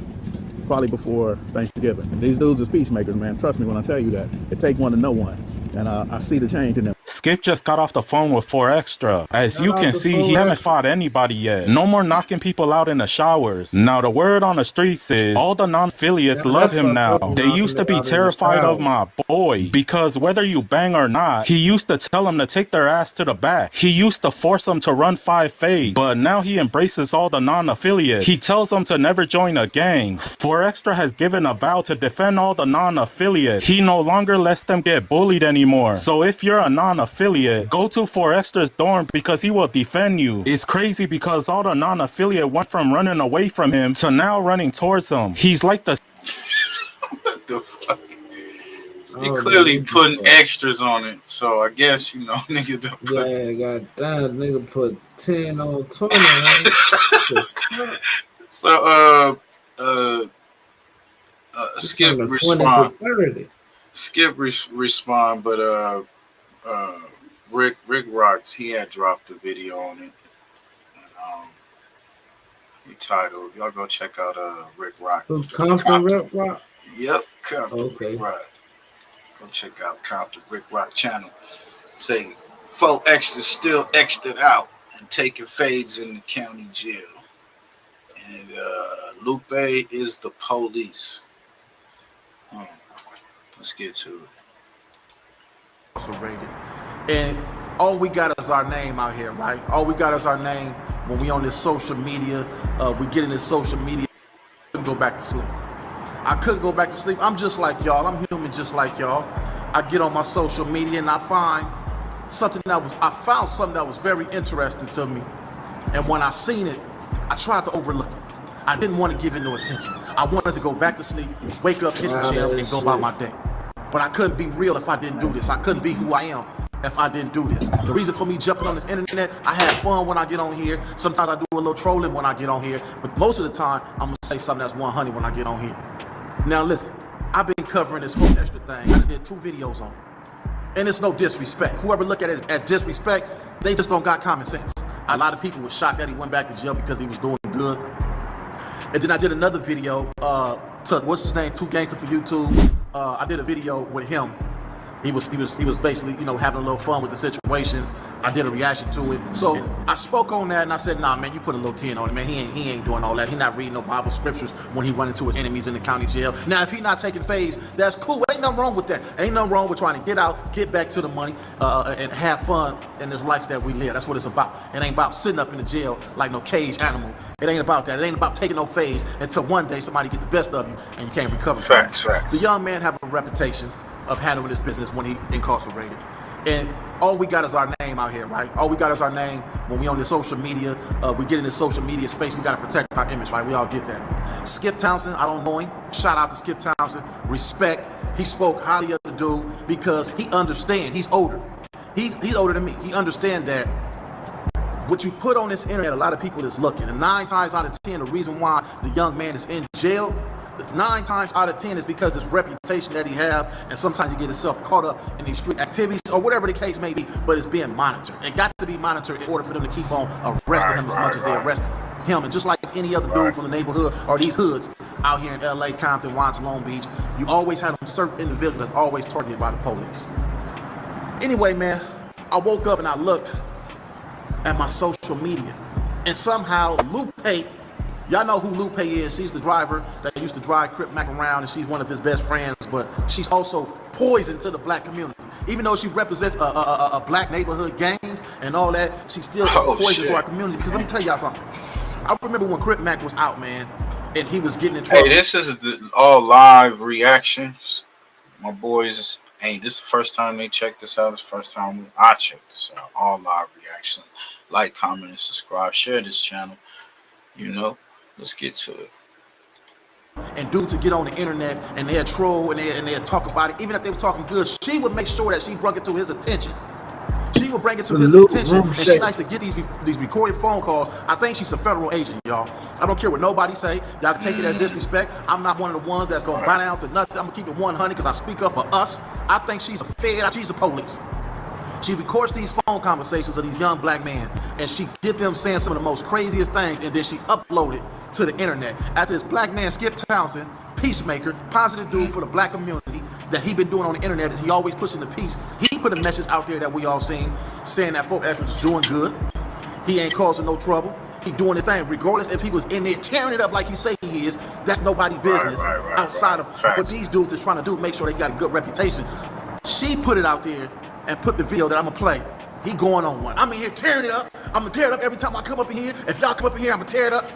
probably before Thanksgiving. These dudes is peacemakers, man. Trust me when I tell you that. It take one to know one. And I see the change in them. Skip just got off the phone with 4Extra. As you can see, he haven't fought anybody yet. No more knocking people out in the showers. Now the word on the streets is all the non-affiliates love him now. They used to be terrified of my boy because whether you bang or not, he used to tell them to take their ass to the back. He used to force them to run 5 fades, but now he embraces all the non-affiliates. He tells them to never join a gang. 4Extra has given a vow to defend all the non-affiliates. He no longer lets them get bullied anymore. So if you're a non-affiliate, go to 4Extra's dorm because he will defend you. It's crazy because all the non-affiliate went from running away from him to now running towards him. He's like the... What the fuck? He clearly putting extras on it, so I guess, you know, nigga don't put... Yeah, goddamn, nigga put 10 on 20. So, Skip respond. Skip respond, but Rick Rocks, he had dropped a video on it. And, he titled, y'all go check out Rick Rock. Compton Rick Rock? Yep, Compton okay. Rick Rock. Go check out Compton Rick Rock channel. Say 4Extra still X'd out and taking fades in the county jail. And Lupe is the police. Let's get to it. Rated. And all we got is our name out here, right? All we got is our name when we on this social media. We get in this social media. I couldn't go back to sleep. I couldn't go back to sleep. I'm just like y'all. I'm human just like y'all. I get on my social media and I found something that was very interesting to me. And when I seen it, I tried to overlook it. I didn't want to give it no attention. I wanted to go back to sleep, wake up, hit the gym, and go about my day. But I couldn't be real if I didn't do this. I couldn't be who I am if I didn't do this. The reason for me jumping on this internet, I have fun when I get on here. Sometimes I do a little trolling when I get on here. But most of the time, I'm going to say something that's 100 when I get on here. Now listen, I've been covering this 4Extra thing. I did 2 videos on it. And it's no disrespect. Whoever look at it as disrespect, they just don't got common sense. A lot of people were shocked that he went back to jail because he was doing good. And then I did another video, what's his name, 2 Gangster for YouTube. I did a video with him. He was basically, you know, having a little fun with the situation. I did a reaction to it. So I spoke on that and I said, nah, man, you put a little 10 on it, man. He ain't doing all that. He not reading no Bible scriptures when he run into his enemies in the county jail. Now, if he not taking phase, that's cool. Ain't nothing wrong with that. Ain't nothing wrong with trying to get out, get back to the money, and have fun in this life that we live. That's what it's about. It ain't about sitting up in the jail like no caged animal. It ain't about that. It ain't about taking no phase until one day somebody get the best of you and you can't recover from it. Facts. The young man have a reputation of handling his business when he incarcerated. And all we got is our name out here, right? All we got is our name. When we on this social media, we get in this social media space, we gotta protect our image, right? We all get that. Skip Townsend, I don't know him. Shout out to Skip Townsend. Respect. He spoke highly of the dude because he understands. He's older. He's older than me. He understands that what you put on this internet, a lot of people is looking. And 9 times out of 10, the reason why the young man is in jail, 9 times out of 10 is because this reputation that he have, and sometimes he get himself caught up in these street activities or whatever the case may be, but it's being monitored. It got to be monitored in order for them to keep on arresting him as much as they arrested him. And just like any other dude from the neighborhood or these hoods out here in LA, Compton, Watts, Long Beach, you always have them certain individuals that's always targeted by the police. Anyway, man, I woke up and I looked at my social media, and somehow Lupe, y'all know who Lupe is. She's the driver that used to drive Crip Mac around, and she's one of his best friends, but she's also poison to the black community. Even though she represents a black neighborhood gang and all that, she still is poison to our community. Because let me tell y'all something. I remember when Crip Mac was out, man, and he was getting in trouble. Hey, this is all live reactions. My boys, hey, this is the first time they checked this out. It's the first time I checked this out. All live reaction. Like, comment, and subscribe. Share this channel. You know, let's get to it. And dudes to get on the internet and they'll troll and they'll talk about it. Even if they were talking good, she would make sure that she brought it to his attention. She would bring it to his attention, and she likes to get these recorded phone calls. I think she's a federal agent, y'all. I don't care what nobody say. Y'all can take it as disrespect. I'm not one of the ones that's going to buy down to nothing. I'm going to keep it 100 because I speak up for us. I think she's a fed. She's a police. She records these phone conversations of these young black men, and she get them saying some of the most craziest things, and then she upload it to the internet after this black man, Skip Townsend, peacemaker, positive dude for the black community that he been doing on the internet, and he always pushing the peace. He put a message out there that we all seen, saying that Fort Edwards is doing good. He ain't causing no trouble. He doing the thing, regardless if he was in there tearing it up like you say he is. That's nobody's business outside of what these dudes is trying to do, make sure they got a good reputation. She put it out there and put the video that I'm gonna play. He going on one. I'm in here tearing it up. I'm gonna tear it up every time I come up in here. If y'all come up in here, I'm gonna tear it up.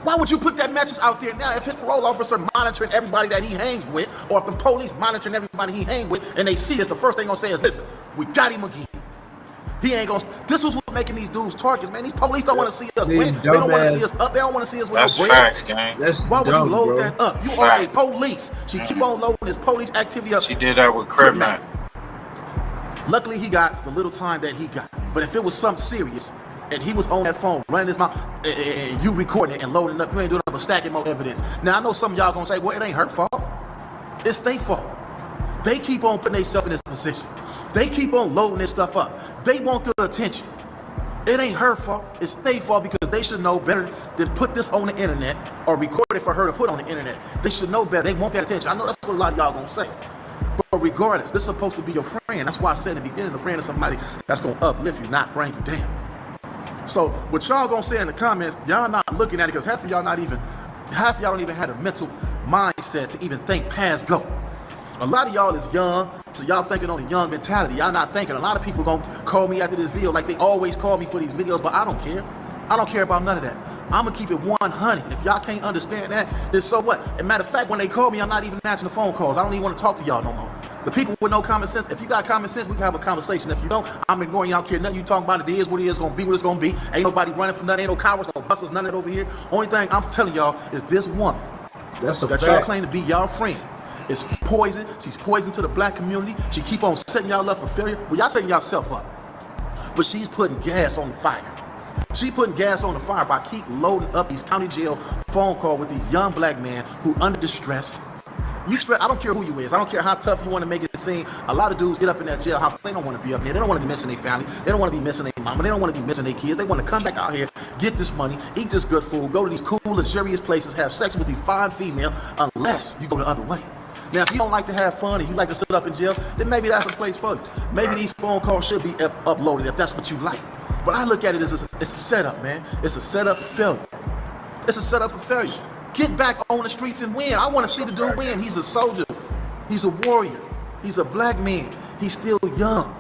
Why would you put that message out there now if his parole officer monitoring everybody that he hangs with, or if the police monitoring everybody he hangs with, and they see this, the first thing gonna say is, listen, we got him again. He ain't gonna, this was what making these dudes targets, man. These police don't want to see us win. They don't want to see us up. They don't want to see us with no bread. Facts, gang. Why would you load that up? You are a police. She keep on loading this police activity up. She did that with Crip Man. Luckily, he got the little time that he got. But if it was something serious, and he was on that phone running his mouth, and you recording it and loading it up, you ain't doing nothing but stacking more evidence. Now, I know some of y'all gonna say, well, it ain't her fault. It's their fault. They keep on putting themselves in this position. They keep on loading this stuff up. They want the attention. It ain't her fault. It's their fault because they should know better than put this on the internet or record it for her to put on the internet. They should know better. They want that attention. I know that's what a lot of y'all gonna say. But regardless, this is supposed to be your friend. That's why I said in the beginning, a friend is somebody that's gonna uplift you, not bring you down. So what y'all gonna say in the comments, y'all not looking at it because half of y'all don't even have a mental mindset to even think past go. A lot of y'all is young, so y'all thinking on a young mentality. Y'all not thinking. A lot of people gonna call me after this video like they always call me for these videos, but I don't care. I don't care about none of that. I'm gonna keep it 100. If y'all can't understand that, then so what? As a matter of fact, when they call me, I'm not even answering the phone calls. I don't even want to talk to y'all no more. The people with no common sense, if you got common sense, we can have a conversation. If you don't, I'm ignoring y'all. Care nothing you talking about. It is what it is, gonna be what it's gonna be. Ain't nobody running from nothing. Ain't no cowards, no busters, none of that over here. Only thing I'm telling y'all is this woman that y'all claim to be y'all friend is poison. She's poison to the black community. She keep on setting y'all up for failure. Well, y'all setting yourself up. But she's putting gas on the fire. She putting gas on the fire by keep loading up these county jail phone calls with these young black men who under distress. You stress, I don't care who you is. I don't care how tough you want to make it seem. A lot of dudes get up in that jailhouse. They don't want to be up there. They don't want to be missing their family. They don't want to be missing their mama. They don't want to be missing their kids. They want to come back out here, get this money, eat this good food, go to these cool, luxurious places, have sex with these fine female, unless you go the other way. Now, if you don't like to have fun and you like to sit up in jail, then maybe that's a place for you. Maybe these phone calls should be uploaded if that's what you like. But I look at it as it's a setup, man. It's a setup for failure. It's a setup for failure. Get back on the streets and win. I want to see the dude win. He's a soldier. He's a warrior. He's a black man. He's still young.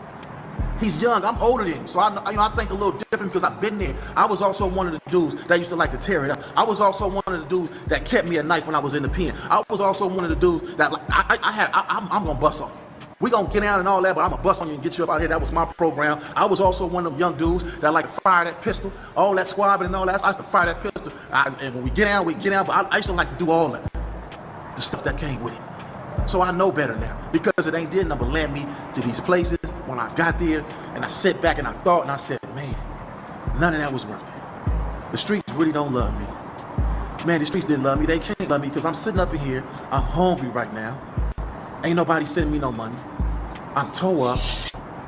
He's young. I'm older than him, so I think a little different because I've been there. I was also one of the dudes that used to like to tear it up. I was also one of the dudes that kept me a knife when I was in the pen. I was also one of the dudes that I'm gonna bust on you. We gonna get out and all that, but I'm gonna bust on you and get you up out here. That was my program. I was also one of them young dudes that like to fire that pistol, all that squabbing and all that. I used to fire that pistol. And when we get out, but I used to like to do all that, the stuff that came with it. So I know better now because it ain't did nothing but land me to these places. When I got there and I sat back and I thought and I said, man, none of that was worth it. The streets really don't love me. Man, the streets didn't love me. They can't love me because I'm sitting up in here. I'm hungry right now. Ain't nobody sending me no money. I'm tore up.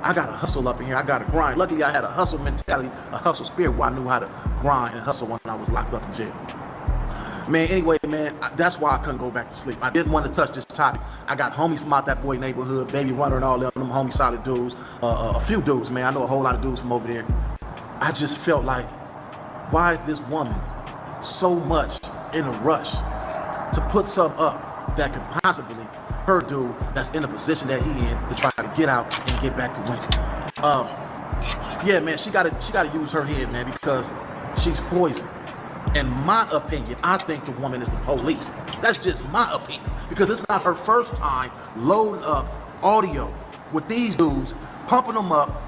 I got to hustle up in here. I got to grind. Luckily, I had a hustle mentality, a hustle spirit where I knew how to grind and hustle when I was locked up in jail. Man, anyway, man, that's why I couldn't go back to sleep. I didn't want to touch this topic. I got homies from out that boy neighborhood, Baby Runner and all them homie solid dudes. A few dudes, man. I know a whole lot of dudes from over there. I just felt like, why is this woman so much in a rush to put something up that could possibly her dude that's in the position that he in to try to get out and get back to winning. Yeah, man, she gotta use her head, man, because she's poison. In my opinion, I think the woman is the police. That's just my opinion, because it's not her first time loading up audio with these dudes, pumping them up.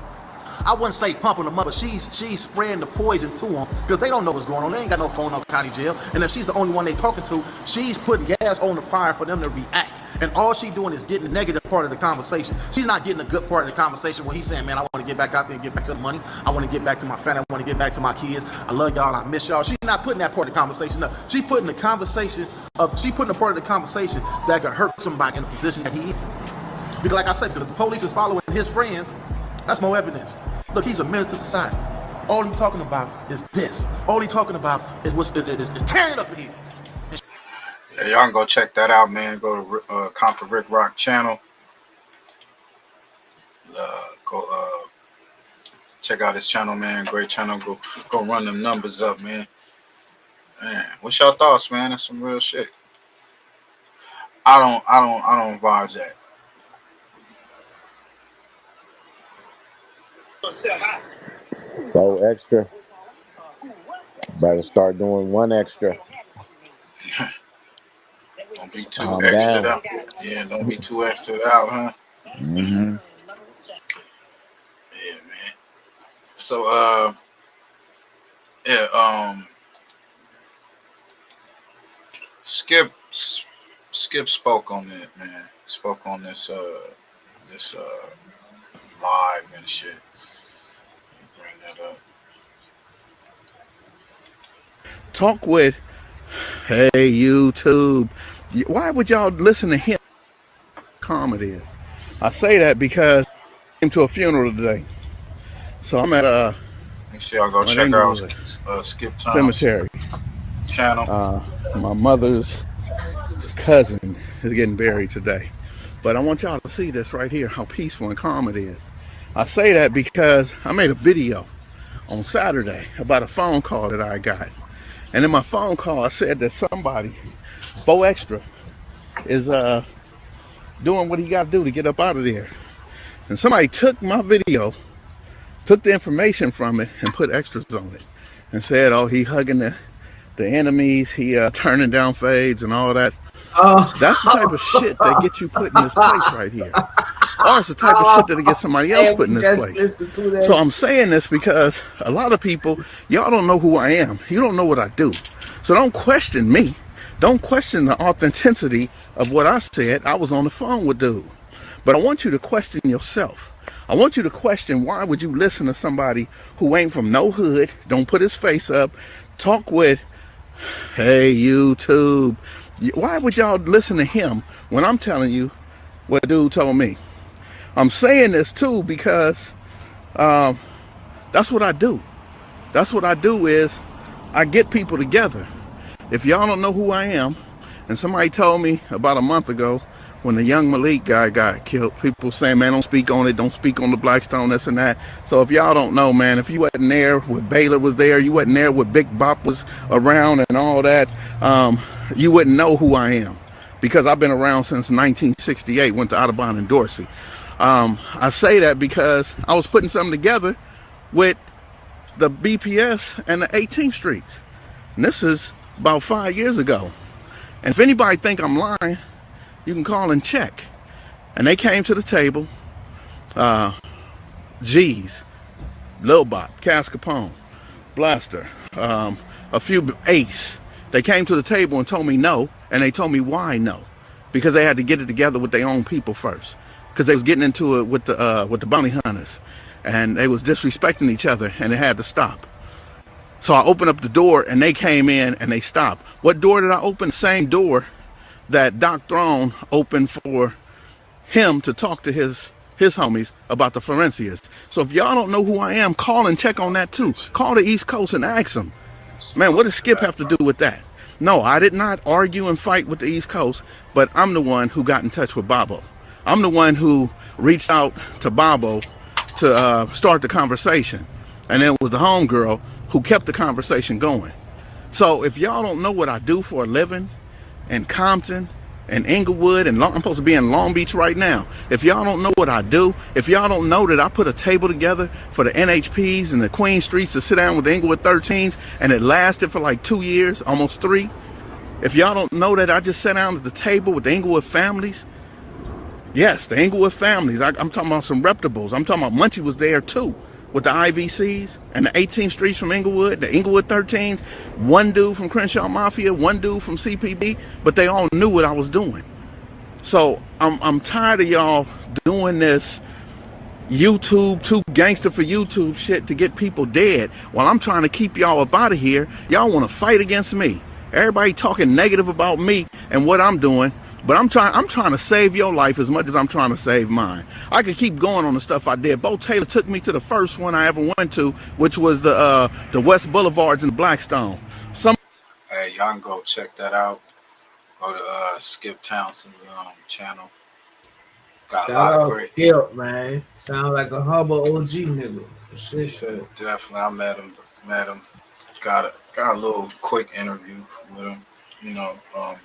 I wouldn't say pumping them up, but she's spreading the poison to them because they don't know what's going on. They ain't got no phone on county jail. And if she's the only one they talking to, she's putting gas on the fire for them to react. And all she doing is getting the negative part of the conversation. She's not getting the good part of the conversation when he's saying, man, I want to get back out there and get back to the money. I want to get back to my family. I want to get back to my kids. I love y'all. I miss y'all. She's not putting that part of the conversation up. She's putting the conversation up. She's putting a part of the conversation that could hurt somebody in the position that he is. Because like I said, because the police is following his friends, that's more evidence. Look, he's a menace to society. All he talking about is this. All he talking about is is tearing it up in here. Yeah, y'all can go check that out, man. Go to Conquer Rick Rock channel. Go check out his channel, man. Great channel. Go run them numbers up, man. Man, what's your thoughts, man? That's some real shit. I don't advise that. So extra. Better start doing one extra. Don't be too extra out. Yeah, don't be too extra out, huh? Mm-hmm. Yeah, man. So Skip spoke on it, man. Spoke on this live and shit. Bring that up. Talk with, hey, YouTube. Why would y'all listen to him? Comedy is. I say that because I came to a funeral today. So I'm at Make sure y'all go check out Skip Thomas cemetery channel. My mother's cousin is getting buried today. But I want y'all to see this right here, how peaceful and calm it is. I say that because I made a video on Saturday about a phone call that I got. And in my phone call, I said that somebody, 4 Extra, is doing what he got to do to get up out of there. And somebody took my video, took the information from it, and put extras on it. And said, oh, he hugging the enemies, he turning down fades and all that. That's the type of shit that gets you put in this place right here. Or it's the type of shit that'll get somebody else put in this place. So I'm saying this because a lot of people, y'all don't know who I am. You don't know what I do. So don't question me. Don't question the authenticity of what I said. I was on the phone with dude. But I want you to question yourself. I want you to question, why would you listen to somebody who ain't from no hood, don't put his face up, talk with, hey, YouTube. Why would y'all listen to him when I'm telling you what dude told me? I'm saying this too because that's what I do. That's what I do is I get people together. If y'all don't know who I am, and somebody told me about a month ago when the young Malik guy got killed, people saying, man, don't speak on it, don't speak on the Blackstone, this and that. So if y'all don't know, man, if you wasn't there when Baylor was there, you wasn't there when Big Bop was around and all that, you wouldn't know who I am. Because I've been around since 1968, went to Audubon and Dorsey. I say that because I was putting something together with the BPS and the 18th Streets. And this is about 5 years ago. And if anybody think I'm lying, you can call and check. And they came to the table, G's, Lil Bop, Cass Capone, Blaster, a few Ace. They came to the table and told me no, and they told me why no. Because they had to get it together with their own people first. Because they was getting into it with the bounty hunters. And they was disrespecting each other, and it had to stop. So I opened up the door, and they came in, and they stopped. What door did I open? Same door that Doc Throne opened for him to talk to his homies about the Florencias. So if y'all don't know who I am, call and check on that too. Call the East Coast and ask them, man, what does Skip have to do with that? No, I did not argue and fight with the East Coast, but I'm the one who got in touch with Bobo. I'm the one who reached out to Bobo to start the conversation. And then it was the homegirl who kept the conversation going. So if y'all don't know what I do for a living in Compton and Inglewood, and I'm supposed to be in Long Beach right now. If y'all don't know what I do, if y'all don't know that I put a table together for the NHPs and the Queen Streets to sit down with the Inglewood 13s, and it lasted for like 2 years, almost 3. If y'all don't know that I just sat down at the table with the Inglewood families, yes, the Inglewood families, I'm talking about some reputables. I'm talking about Munchie was there too, with the IVCs and the 18th Streets from Inglewood, the Inglewood 13s, one dude from Crenshaw Mafia, one dude from CPB, but they all knew what I was doing. So I'm tired of y'all doing this YouTube, too gangster for YouTube shit to get people dead while I'm trying to keep y'all up out of here. Y'all want to fight against me. Everybody talking negative about me and what I'm doing, But I'm trying to save your life as much as I'm trying to save mine. I could keep going on the stuff I did. Bo Taylor took me to the first one I ever went to, which was the West Boulevards in Blackstone. Hey, y'all can go check that out. Go to Skip Townsend's channel. Got a lot of great. Skip, man. Sound like a humble OG nigga. Shit. Yeah, definitely. I met him. Got a little quick interview with him. You know, I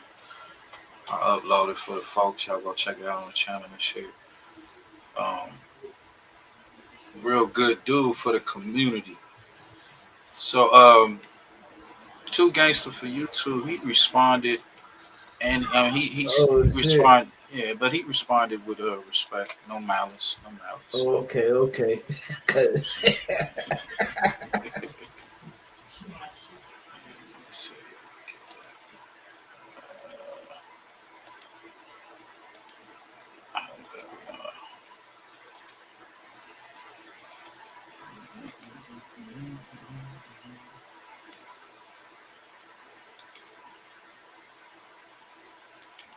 uploaded for the folks. Y'all go check it out on the channel and shit. Real good dude for the community. So, Too Gangster for YouTube. He responded, and he responded. Yeah, but he responded with respect, no malice, no malice. Oh, okay.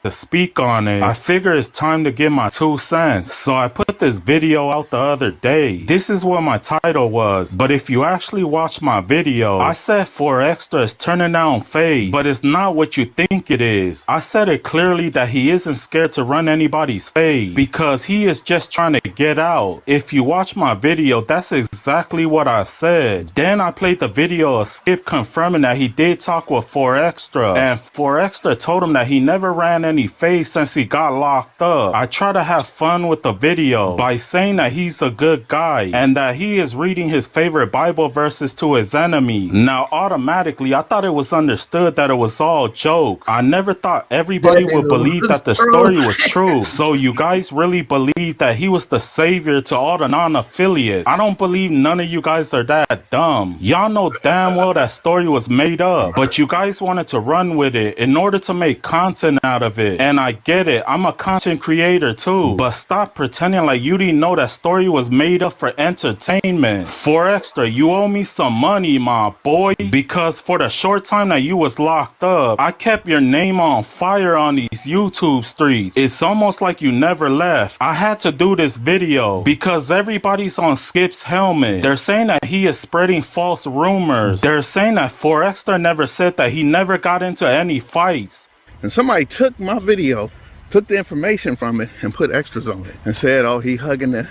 To speak on it, I figure it's time to give my 2 cents. So I put this video out the other day. This is what my title was, but if you actually watch my video, I said 4Extra is turning down fades, but it's not what you think it is. I said it clearly that he isn't scared to run anybody's fade because he is just trying to get out. If you watch my video, that's exactly what I said. Then I played the video of Skip confirming that he did talk with 4Extra, and 4Extra told him that he never ran any face since he got locked up. I try to have fun with the video by saying that he's a good guy and that he is reading his favorite Bible verses to his enemies. Now automatically I thought it was understood that it was all jokes. I never thought everybody would believe that the story was true. So you guys really believe that he was the savior to all the non-affiliates? I don't believe none of you guys are that dumb. Y'all know damn well that story was made up, but you guys wanted to run with it in order to make content out of it. And I get it, I'm a content creator too, but stop pretending like you didn't know that story was made up for entertainment. 4Extra, you owe me some money, my boy, because for the short time that you was locked up, I kept your name on fire on these YouTube streets. It's almost like you never left. I had to do this video because everybody's on Skip's helmet. They're saying that he is spreading false rumors. They're saying that 4Extra never said that he never got into any fights. And somebody took my video, took the information from it and put extras on it and said, oh, he hugging the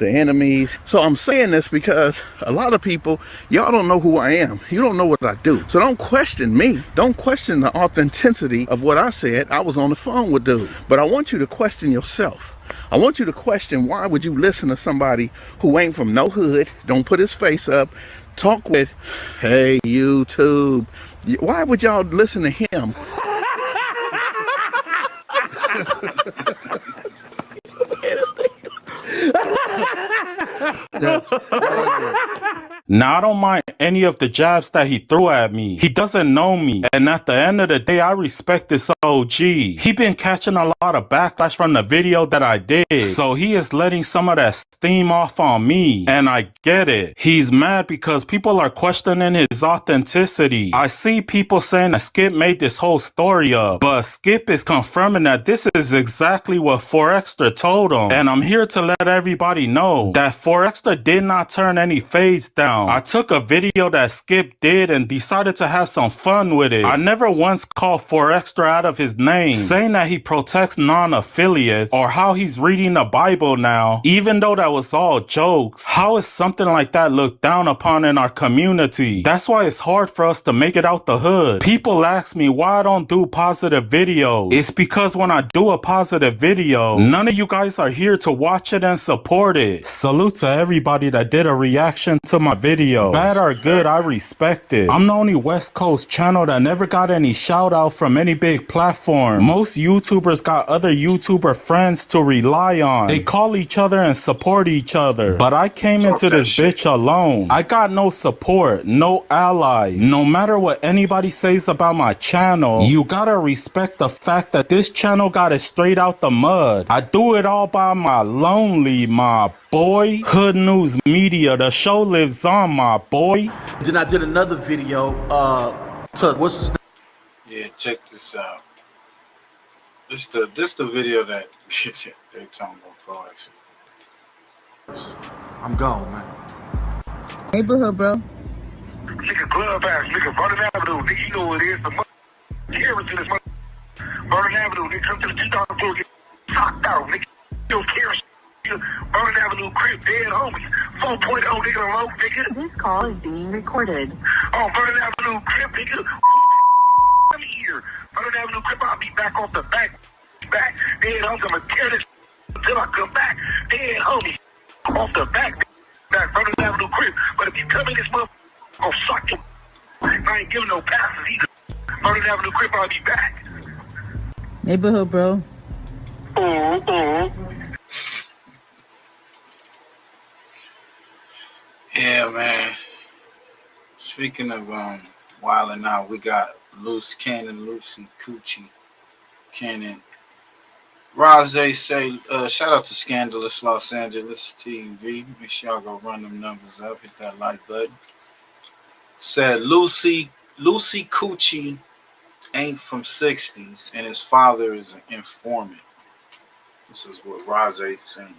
enemies. So I'm saying this because a lot of people, y'all don't know who I am. You don't know what I do. So don't question me. Don't question the authenticity of what I said. I was on the phone with dude. But I want you to question yourself. I want you to question, why would you listen to somebody who ain't from no hood, don't put his face up, talk with, hey, YouTube. Why would y'all listen to him? Now, I don't mind any of the jabs that he threw at me. He doesn't know me. And at the end of the day, I respect this OG. He been catching a lot of backlash from the video that I did. So he is letting some of that steam off on me. And I get it. He's mad because people are questioning his authenticity. I see people saying that Skip made this whole story up. But Skip is confirming that this is exactly what 4Extra told him. And I'm here to let everybody know that 4Extra did not turn any fades down. I took a video that Skip did and decided to have some fun with it. I never once called 4Extra out of his name, saying that he protects non-affiliates or how he's reading the Bible now, even though that was all jokes. How is something like that looked down upon in our community? That's why it's hard for us to make it out the hood. People ask me why I don't do positive videos. It's because when I do a positive video, none of you guys are here to watch it and support it. Salute to everybody that did a reaction to my video. Bad or good, I respect it. I'm the only West Coast channel that never got any shout out from any big platform. Most YouTubers got other YouTuber friends to rely on. They call each other and support each other. But I came into this bitch alone. I got no support, no allies. No matter what anybody says about my channel, you gotta respect the fact that this channel got it straight out the mud. I do it all by my lonely, my boy. Hood News Media, the show lives on, my boy. Then I did another video, what's his name? Yeah, check this out. This the video that they talking about for accident. I'm gone, man. Neighborhood, bro. Nigga, Clubhouse, nigga, Vernon Avenue, nigga, you know what it is. The carrots in this mother. Vernon Avenue, nigga, come to the 2000 floor, get knocked out, nigga. Still carrots. Vernon Avenue, crib, dead homies. 4.0, nigga, alone, nigga. This call is being recorded. Oh, Vernon Avenue, crib, nigga. I'm here. Vernon Avenue, crib, I'll be back off the back. Dead homies, I'm gonna tear this until I come back. Dead homies. Off the back, Vernon Avenue crib. But if you come in this motherfucker, I'll suck you. I ain't giving no passes either. Vernon Avenue crib, I'll be back. Neighborhood, bro. Yeah, man. Speaking of wilding out, we got Lucy Coochie Cannon. Rose say, shout out to Scandalous Los Angeles TV. Make sure y'all go run them numbers up. Hit that like button. Said Lucy Coochie ain't from 60s and his father is an informant. This is what Rose is saying.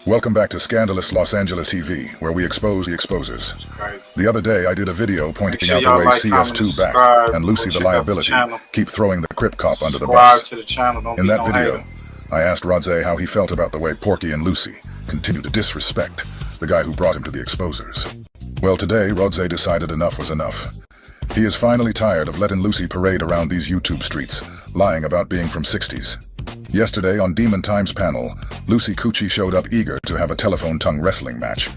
Welcome back to Scandalous Los Angeles TV, where we expose the exposers. The other day, I did a video pointing out the way CS2 back and Lucy the liability keep throwing the Crip cop under the bus. In that video, I asked Rodze how he felt about the way Porky and Lucy continue to disrespect the guy who brought him to the exposers. Well, today, Rodze decided enough was enough. He is finally tired of letting Lucy parade around these YouTube streets, lying about being from 60s. Yesterday on Demon Time's panel, Lucy Coochie showed up eager to have a telephone tongue wrestling match,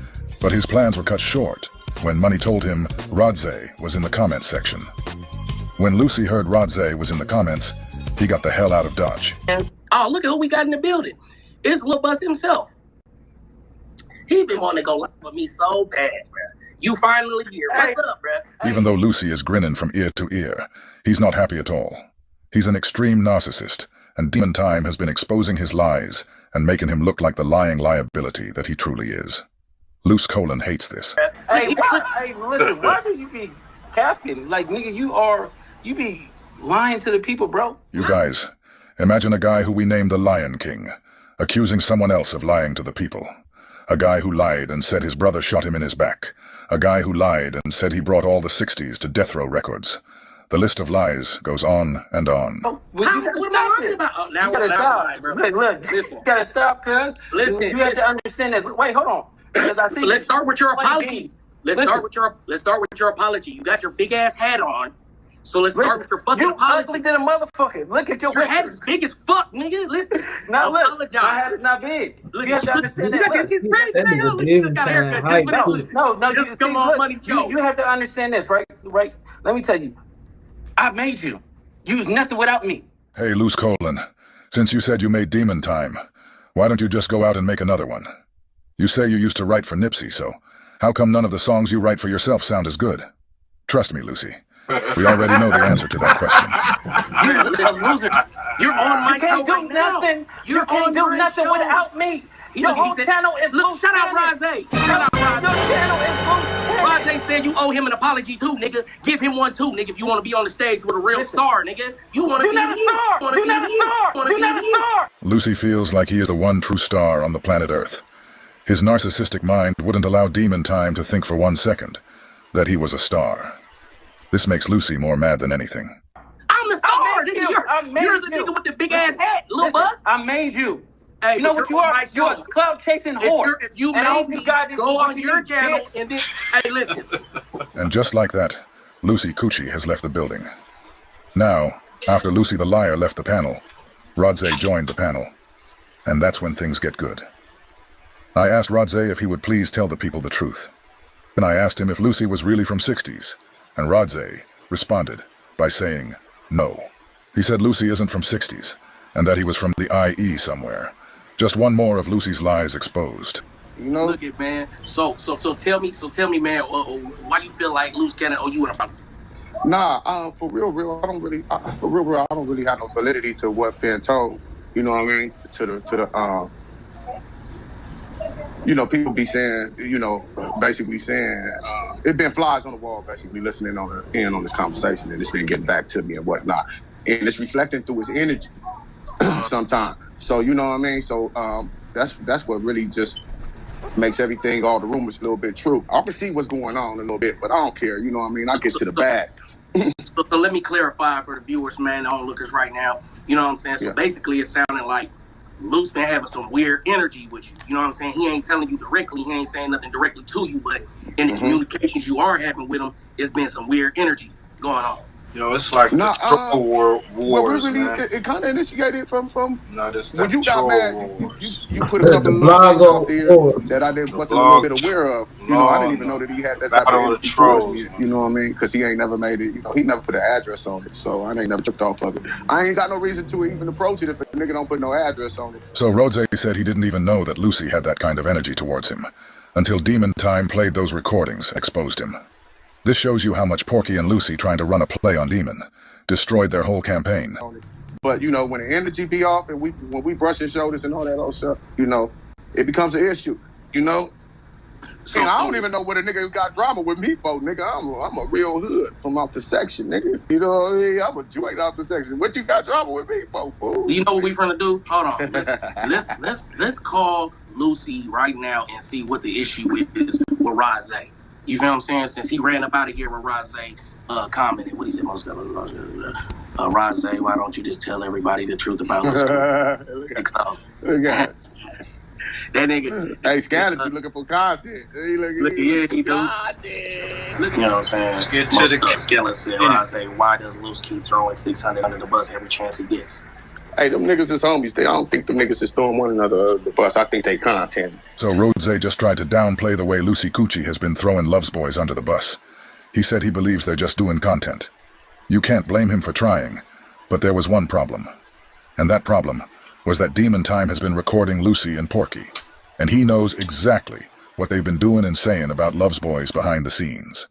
but his plans were cut short when Money told him Rodze was in the comments section. When Lucy heard Rodze was in the comments, he got the hell out of Dodge. Oh, look at who we got in the building. It's Lil Bus himself. He been wanting to go live with me so bad, bruh. You finally here. What's up, bruh? Even though Lucy is grinning from ear to ear, he's not happy at all. He's an extreme narcissist, and Demon Time has been exposing his lies and making him look like the lying liability that he truly is. Luce Colon hates this. Hey, listen, why do you be capping? Like, nigga, you be lying to the people, bro. You guys, imagine a guy who we named the Lion King, accusing someone else of lying to the people. A guy who lied and said his brother shot him in his back. A guy who lied and said he brought all the 60s to Death Row Records. The list of lies goes on and on. What am I talking about? Oh, now You gotta stop. bro. Look, Listen. you gotta stop, cuz. Listen, You have to understand this. Wait, hold on. Because I see Let's start with your Like apologies. Let's start with your apology. You got your big ass hat on. So let's start with your fucking apology. ugly than a motherfucker. Look at your hat is big as fuck, nigga. Listen. Now look, apologize. my hat is not big. Look, you have to understand that. Look, she's great. That nigga Look, you just got a haircut. Demon Just Time listen. No, Just you come see, on, look, Money Joe. you have to understand this, right? Let me tell you. I made you. You was nothing without me. Hey, Luce Colon, since you said you made Demon Time, why don't you just go out and make another one? You say you used to write for Nipsey, so how come none of the songs you write for yourself sound as good? Trust me, Lucy. We already know the answer to that question. You're a loser. You're on my You can't show do right now. nothing. You're You can't on do my nothing show. without me. Your whole channel is look, Luce shout out Cannon. Rose. Shout out Rose. Your channel is Luce Cannon. Rose said you owe him an apology too, nigga. Give him one too, nigga, if you want to be on the stage with a real star, nigga. You want to be You're not a star. You're not a star. You're not a star. Lucy feels like he is the one true star on the planet Earth. His narcissistic mind wouldn't allow Demon Time to think for 1 second that he was a star. This makes Lucy more mad than anything. I'm the star, nigga. You're the nigga with the big ass hat, Lil Bus. I made you. Hey, You know what you are? You're a cloud chasing whore. If you And all made me you got is go on fucking your channel bitch. and then, hey, listen. And just like that, Lucy Coochie has left the building. Now, after Lucy the Liar left the panel, Rodze joined the panel. And that's when things get good. I asked Rodze if he would please tell the people the truth. Then I asked him if Lucy was really from 60s, and Rodze responded by saying no. He said Lucy isn't from 60s, and that he was from the IE somewhere. Just one more of Lucy's lies exposed. You know, look at man. So tell me, man, why you feel like Luce Cannon owe you an apology? Nah, for real, I don't really, I don't really have no validity to what been told. You know what I mean? To the you know, people be saying, you know, basically saying, it's been flies on the wall, basically listening in on this conversation, and it's been getting back to me and whatnot, and it's reflecting through his energy sometimes. So you know what I mean. So that's what really just makes everything, all the rumors, a little bit true. I can see what's going on a little bit, but I don't care. You know what I mean. I get to the bag. So let me clarify for the viewers, man, the onlookers right now. You know what I'm saying? So basically, it's sounding like Luce been having some weird energy with you. You know what I'm saying? He ain't telling you directly. He ain't saying nothing directly to you, but in the communications you are having with him, it's been some weird energy going on. Yo, it's like the troll wars, really, man. It kind of initiated from no, that's when you got troll mad. wars. You put a couple of little things out there that I wasn't a little bit aware of. You know, I didn't even know that he had that type of energy towards me. You know what I mean? Because he ain't never made it. You know, he never put an address on it, so I ain't never tripped off of it. I ain't got no reason to even approach it if a nigga don't put no address on it. So Rhodes said he didn't even know that Lucy had that kind of energy towards him, until Demon Time played those recordings, exposed him. This shows you how much Porky and Lucy trying to run a play on Demon destroyed their whole campaign. But you know, when the energy be off and when we brushing shoulders and all that old stuff, you know, it becomes an issue. You know, and I don't even know what a nigga who got drama with me for, nigga. I'm a real hood from out the section, nigga. You know what I mean? I'm a joint out the section. What you got drama with me for, fool? You know what we finna do? Hold on. Let's call Lucy right now and see what the issue is with Rose. You feel what I'm saying? Since he ran up out of here when Rose commented, what he said, most of Rose, why don't you just tell everybody the truth about this? Look at it. That nigga. Hey, Scandalous be looking for content. He looking for content. You know what I'm saying? Let's get to the Scandalous said, Rose, why does Luce keep throwing 600 under the bus every chance he gets? Hey, them niggas is homies. I don't think them niggas is throwing one another under the bus. I think they content. So Rhodes just tried to downplay the way Lucy Coochie has been throwing Loves Boys under the bus. He said he believes they're just doing content. You can't blame him for trying, but there was one problem. And that problem was that Demon Time has been recording Lucy and Porky, and he knows exactly what they've been doing and saying about Loves Boys behind the scenes.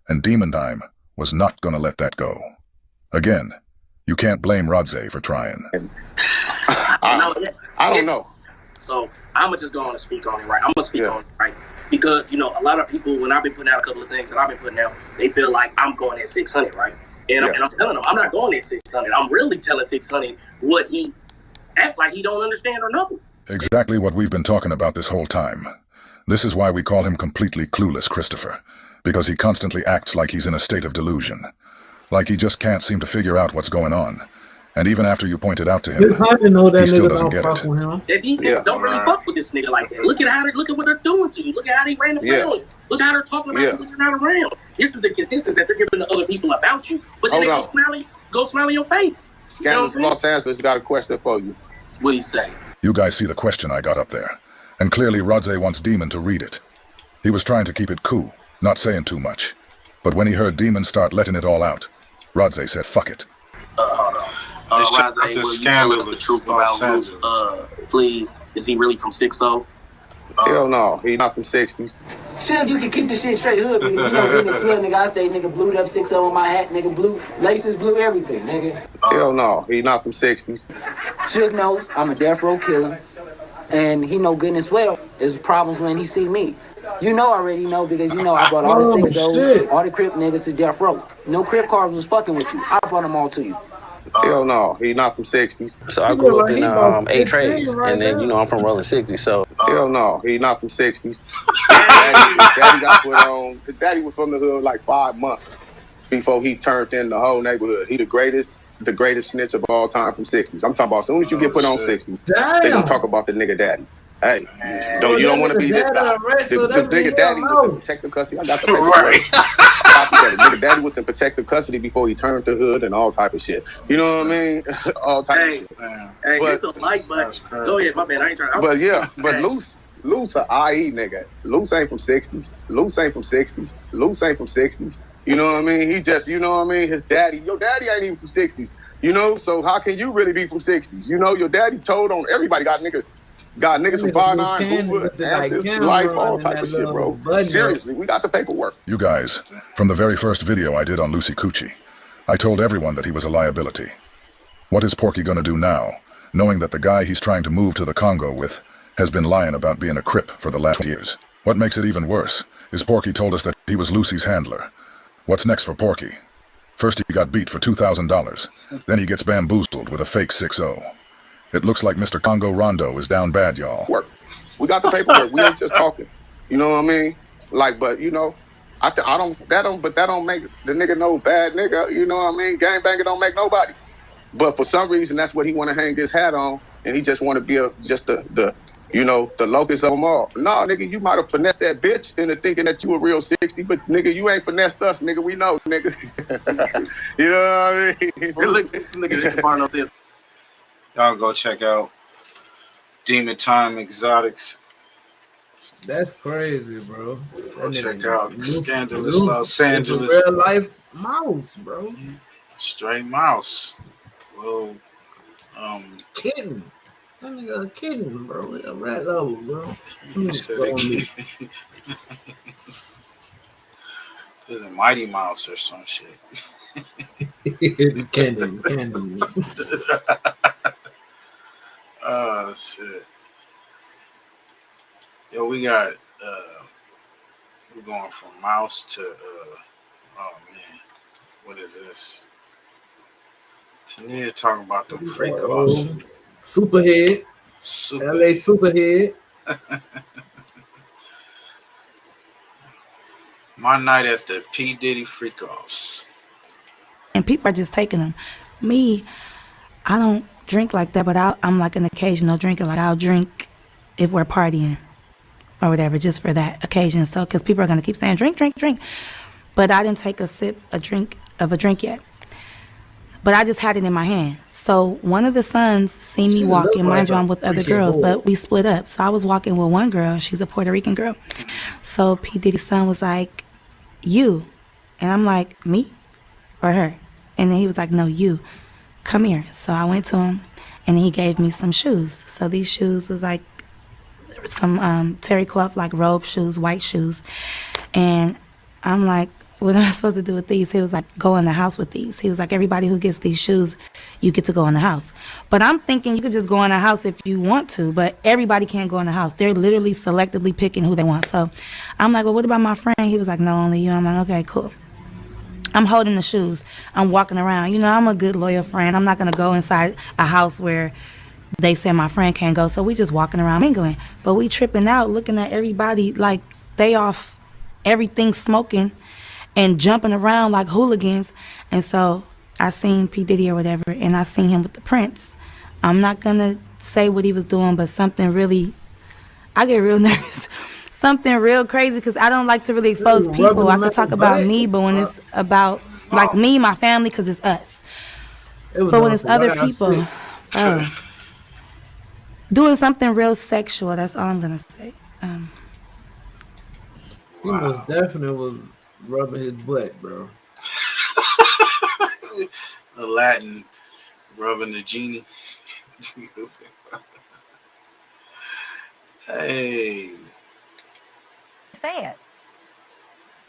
And Demon Time was not gonna let that go. Again, you can't blame Rodze for trying. I don't know. So I'm gonna just go on and speak on it, right? I'm gonna speak on it, right? Because, you know, a lot of people, when I've been putting out a couple of things that I've been putting out, they feel like I'm going at 600, right? And I'm telling them, I'm not going at 600. I'm really telling 600 what he act like he don't understand or know. Exactly what we've been talking about this whole time. This is why we call him completely clueless Christopher, because he constantly acts like he's in a state of delusion. Like he just can't seem to figure out what's going on. And even after you point it out to him, he still doesn't get it. That these niggas don't really fuck with this nigga like that. Look at what they're doing to you. Look at how they ran the family. Look how they're talking about you when you're not around. This is the consensus that they're giving to other people about you. But then they go smile in your face. Scandalous Los Angeles got a question for you. What do you say? You guys see the question I got up there. And clearly Rodze wants Demon to read it. He was trying to keep it cool, not saying too much. But when he heard Demon start letting it all out, Rodze said, fuck it. Hold on. Rose, will you tell us the truth about Luce, please? Is he really from 6-0? Hell no, he not from 60s. Shit, you can keep the shit straight hood, because you know in this club, nigga, I say, nigga, blued up 6-0 on my hat, nigga, blue laces, blue everything, nigga. Hell no, he not from 60s. Suge knows I'm a death row killer, and he know goodness well there's problems when he see me. You know already know, because you know I brought all the 6-0s, all the Crip niggas to death row. No Crip cars was fucking with you. I brought them all to you. Hell no, he not from 60s. So I grew up in A trades, and then you know I'm from Rolling 60s. So hell no, he not from 60s. Daddy got put on. Daddy was from the hood like 5 months before he turned in the whole neighborhood. He the greatest snitch of all time from 60s. I'm talking about as soon as you get put on 60s, they gonna talk about the nigga daddy. Hey, you don't want to be this guy. The nigga daddy was in protective custody. I got the paper. Right. The nigga daddy was in protective custody before he turned the hood and all type of shit. You know what I mean? All type of shit. Hey, hit the like button. Go ahead, my bad. I ain't trying. But yeah, but Luce a IE nigga. Luce ain't from 60s. Luce ain't from 60s. Luce ain't from 60s. You know what I mean? He just, you know what I mean? His daddy, your daddy ain't even from 60s. You know, so how can you really be from 60s? You know, your daddy told on everybody got niggas from 5'9", Bluewood, this life, all type of shit, bro. Seriously, we got the paperwork. You guys, from the very first video I did on Lucy Coochie, I told everyone that he was a liability. What is Porky gonna do now, knowing that the guy he's trying to move to the Congo with has been lying about being a Crip for the last years? What makes it even worse is Porky told us that He was Lucy's handler. What's next for Porky? First he got beat for $2,000. Then he gets bamboozled with a fake 6-0. It looks like Mr. Congo Rondo is down bad, y'all. Work. We got the paperwork. We ain't just talking. You know what I mean? Like, but you know, that don't make the nigga no bad nigga. You know what I mean? Gangbanger don't make nobody. But for some reason, that's what he want to hang his hat on, and he just want to be just the locust of them all. No, nigga, you might have finessed that bitch into thinking that you a real 60, but nigga, you ain't finessed us, nigga. We know, nigga. You know what I mean? Look at this. Barno says. Y'all go check out Demon Time Exotics. That's crazy, bro. Go check out Scandalous Los Angeles. Real life mouse, bro. Straight mouse. Well, kitten. That nigga a kitten, bro. A rat level, bro. There's a Mighty Mouse or some shit. Candy. Oh shit. Yo, we got we're going from mouse to oh man, what is this? Tania talking about the freak offs. Superhead. LA Superhead. My night at the P. Diddy freak offs. And people are just taking them. Me, I don't drink like that, but I'm like an occasional drinker. Like I'll drink if we're partying or whatever, just for that occasion. So, because people are going to keep saying, drink. But I didn't take a drink yet. But I just had it in my hand. So one of the sons seen me walking, mind you, I'm with other girls, but we split up. So I was walking with one girl. She's a Puerto Rican girl. So P. Diddy's son was like, you. And I'm like, me or her? And then he was like, no, you. Come here. So I went to him, and he gave me some shoes. So these shoes was like some terry cloth, like robe shoes, white shoes. And I'm like, what am I supposed to do with these? He was like, go in the house with these. He was like, everybody who gets these shoes, you get to go in the house. But I'm thinking you could just go in the house if you want to, but everybody can't go in the house. They're literally selectively picking who they want. So I'm like, well, what about my friend? He was like, no, only you. I'm like, okay, cool. I'm holding the shoes. I'm walking around. You know, I'm a good, loyal friend. I'm not going to go inside a house where they say my friend can't go. So we just walking around mingling. But we tripping out, looking at everybody like they off everything smoking and jumping around like hooligans. And so I seen P. Diddy or whatever, and I seen him with the Prince. I'm not going to say what he was doing, but something really, I get real nervous. Something real crazy, because I don't like to really expose people. I could talk about me, but when it's about like me, my family, because it's us. But when it's other people, doing something real sexual, that's all I'm going to say. He most definitely was rubbing his butt, bro. Aladdin rubbing the genie. Hey. Say it.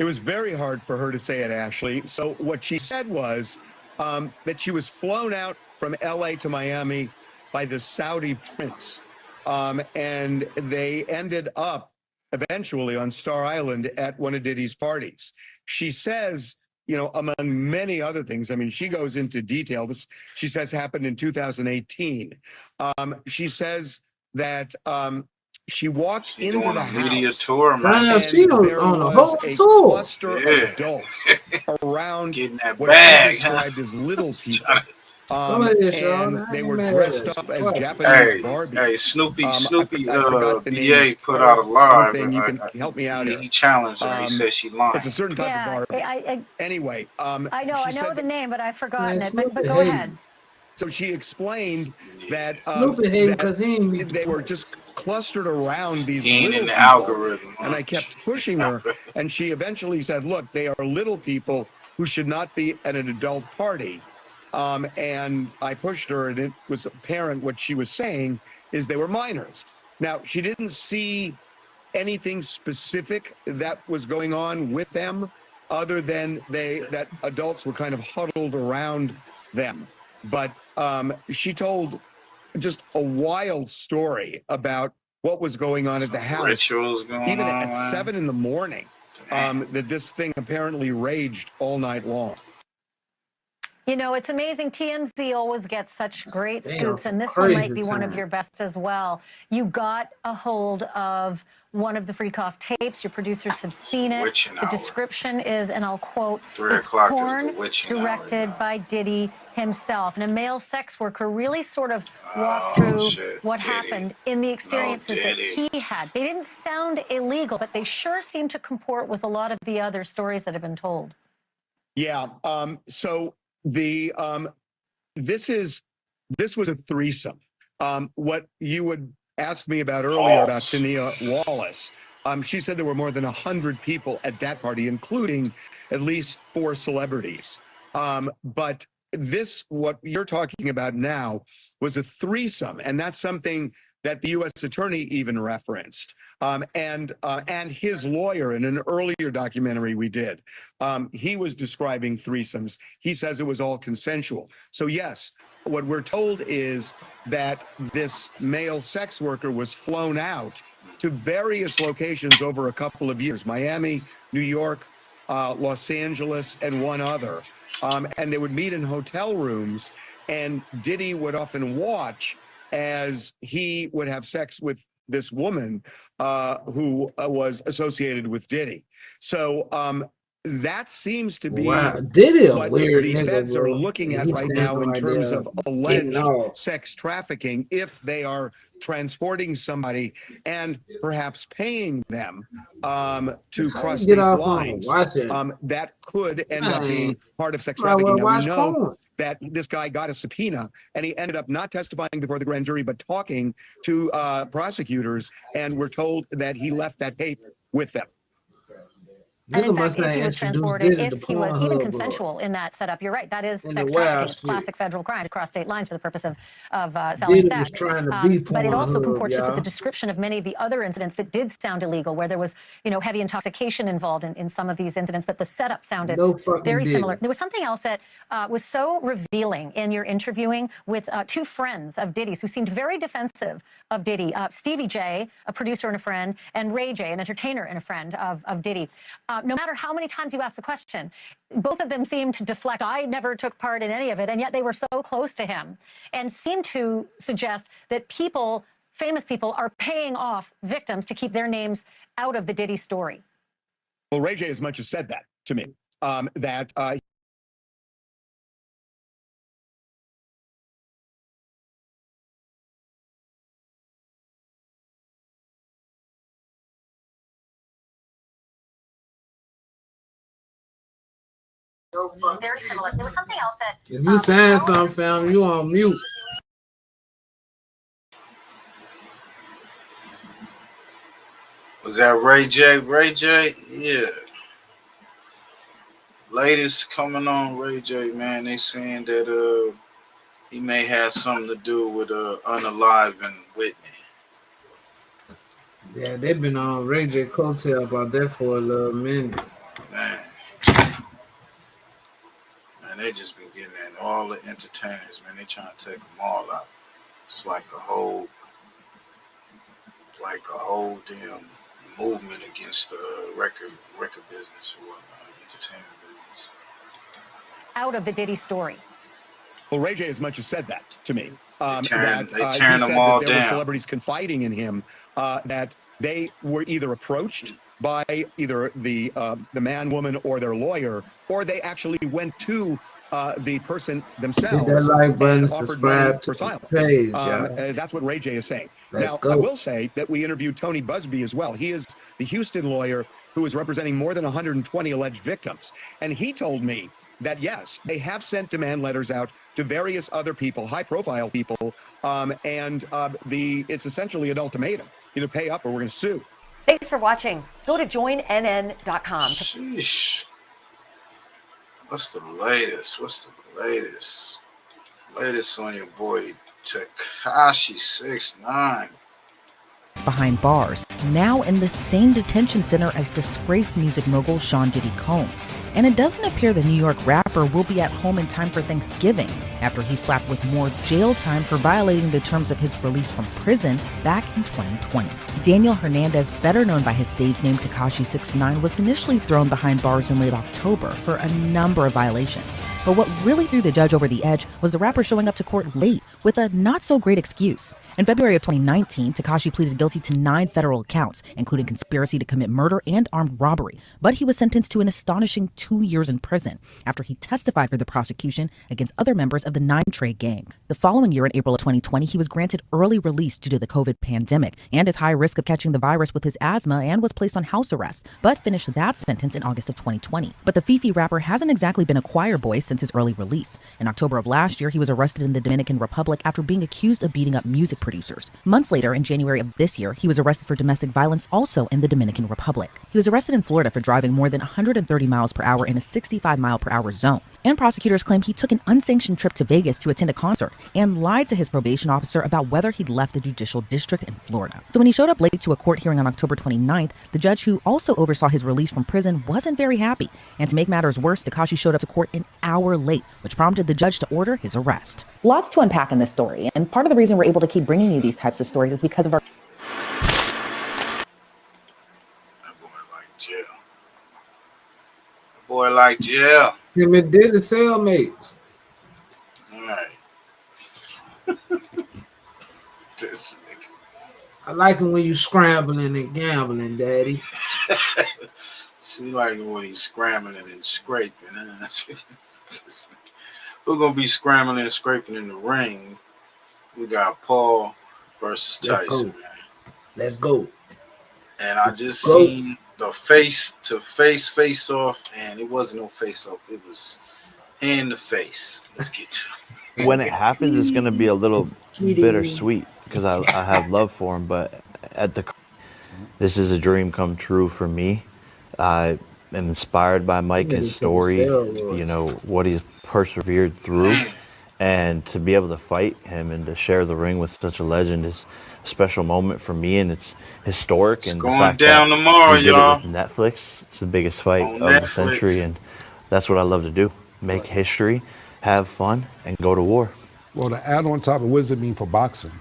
It was very hard for her to say it, Ashley. So what she said was that she was flown out from LA to Miami by the Saudi prince. And they ended up eventually on Star Island at one of Diddy's parties. She says, you know, among many other things, I mean, she goes into detail. This, she says, happened in 2018. She says that she walked into the house. Media tour, man. Damn, she on a whole tour. Cluster of adults around getting that what bag, she described as little people. And they were dressed up as Japanese Barbies. Hey, Snoopy, BA put out a live. You can help me out. He challenged her. He said she lied. It's a certain type of Barbie. Anyway, I know the name, but I've forgotten it. But go ahead. So she explained that they were just clustered around these little people, algorithm, and I kept pushing her, and she eventually said, "Look, they are little people who should not be at an adult party." And I pushed her, and it was apparent what she was saying is they were minors. Now, she didn't see anything specific that was going on with them, other than that adults were kind of huddled around them. But she told just a wild story about what was going on at the house. Rituals going even on, at 7 in the morning. that this thing apparently raged all night long. You know, it's amazing. TMZ always gets such great Damn, scoops, and this one might be one of your best as well. You got a hold of one of the Freakoff tapes. Your producers have seen it. The description is, and I'll quote, "It's porn directed by Diddy himself." And a male sex worker really sort of walks through what happened in the experiences that he had. They didn't sound illegal, but they sure seem to comport with a lot of the other stories that have been told. Yeah. So the this was a threesome. What you would ask me about earlier about Tania Wallace, she said there were more than 100 people at that party, including at least 4 celebrities. But this, what you're talking about now, was a threesome, and that's something that the U.S. attorney even referenced, and his lawyer in an earlier documentary we did. He was describing threesomes. He says it was all consensual. So yes, what we're told is that this male sex worker was flown out to various locations over a couple of years: Miami, New York, Los Angeles, and one other. And they would meet in hotel rooms, and Diddy would often watch as he would have sex with this woman who was associated with Diddy. So that seems to be Diddy a what weird the nigga, feds bro. are looking at He's right now in standing right terms there of getting alleged off. sex trafficking, if they are transporting somebody and perhaps paying them to cross state lines. That could end up being part of sex trafficking. Now, we know that this guy got a subpoena, and he ended up not testifying before the grand jury, but talking to prosecutors, and we're told that he left that tape with them. And in fact, if he was transported, if he was even consensual in that setup, you're right, that is sex trafficking, classic federal crime to cross state lines for the purpose of selling sex. But it also comports just with the description of many of the other incidents that did sound illegal, where there was, you know, heavy intoxication involved in some of these incidents, but the setup sounded very similar. There was something else that was so revealing in your interviewing with 2 friends of Diddy's who seemed very defensive of Diddy, Stevie J, a producer and a friend, and Ray J, an entertainer and a friend of Diddy. No matter how many times you ask the question, both of them seemed to deflect. I never took part in any of it, and yet they were so close to him, and seemed to suggest that people, famous people, are paying off victims to keep their names out of the Diddy story. Well, Ray J as much as said that to me, that Very similar. There was something else that if you saying something, fam, you on mute. Was that Ray J? Ray J? Yeah. Latest coming on Ray J, man. They saying that he may have something to do with unaliving Whitney. Yeah, they've been on Ray J coattail about that for a little minute. Man, they just been getting in all the entertainers, man. They trying to take them all out. It's like a whole damn movement against the record business or whatnot, entertainment business. Out of the Diddy story. Well, Ray J as much as said that to me. They That tearing them all there were down. celebrities confiding in him that they were either approached by either the man, woman, or their lawyer, or they actually went to the person themselves Hit that like button, and offered money subscribe to for silence. the page, y'all. That's what Ray J is saying. Let's Now, go. I will say that we interviewed Tony Busby as well. He is the Houston lawyer who is representing more than 120 alleged victims. And he told me that, yes, they have sent demand letters out to various other people, high-profile people, it's essentially an ultimatum. Either pay up or we're going to sue. Thanks for watching. Go to joinnn.com. Sheesh. What's the latest? Latest on your boy Tekashi 6ix9ine. behind bars, now in the same detention center as disgraced music mogul Sean Diddy Combs. And it doesn't appear the New York rapper will be at home in time for Thanksgiving after he slapped with more jail time for violating the terms of his release from prison back in 2020. Daniel Hernandez, better known by his stage name Tekashi 69, was initially thrown behind bars in late October for a number of violations. But what really threw the judge over the edge was the rapper showing up to court late with a not-so-great excuse. In February of 2019, Tekashi pleaded guilty to 9 federal counts, including conspiracy to commit murder and armed robbery. But he was sentenced to an astonishing 2 years in prison after he testified for the prosecution against other members of the 9 Trey gang. The following year, in April of 2020, he was granted early release due to the COVID pandemic and his high risk of catching the virus with his asthma, and was placed on house arrest, but finished that sentence in August of 2020. But the Fifi rapper hasn't exactly been a choir boy since his early release. In October of last year, he was arrested in the Dominican Republic after being accused of beating up music producers. Months later, in January of this year, he was arrested for domestic violence also in the Dominican Republic. He was arrested in Florida for driving more than 130 miles per hour in a 65-mile-per-hour zone. And prosecutors claim he took an unsanctioned trip to Vegas to attend a concert and lied to his probation officer about whether he'd left the judicial district in Florida. So when he showed up late to a court hearing on October 29th, the judge who also oversaw his release from prison wasn't very happy. And to make matters worse, Tekashi showed up to court an hour late, which prompted the judge to order his arrest. Lots to unpack in this story, and part of the reason we're able to keep bringing you these types of stories is because of our... Boy like jail. Him and Diddy cellmates. Alright. This nigga. I like it when you scrambling and gambling, Daddy. See, like when he's scrambling and scraping. We're gonna be scrambling and scraping in the ring. We got Paul versus Tyson, man. Let's go. And I just seen the face off, and it wasn't no face off. It was hand to face. Let's get to it. When it happens, it's gonna be a little bittersweet because I have love for him, but this is a dream come true for me. I am inspired by Mike, his story, you know, what he's persevered through, and to be able to fight him and to share the ring with such a legend is a special moment for me, and it's historic. It's and going the fact down that tomorrow, we did y'all. it with Netflix, it's the biggest fight On of the Netflix. century, and that's what I love to do: make history, have fun, and go to war. Well, to add on top of what does it mean for boxing?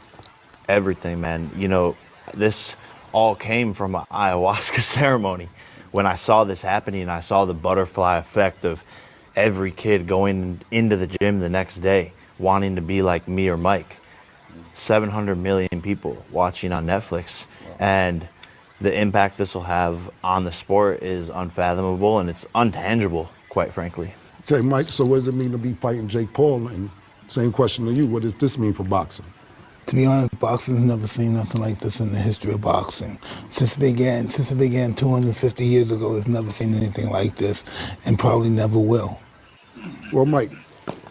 Everything, man. You know, this all came from an ayahuasca ceremony. When I saw this happening, I saw the butterfly effect of every kid going into the gym the next day wanting to be like me or Mike. 700 million people watching on Netflix, and the impact this will have on the sport is unfathomable, and it's untangible, quite frankly. Okay, Mike, so what does it mean to be fighting Jake Paul? And same question to you, what does this mean for boxing? To be honest, boxing's never seen nothing like this in the history of boxing. Since it began 250 years ago, it's never seen anything like this, and probably never will. Well, Mike,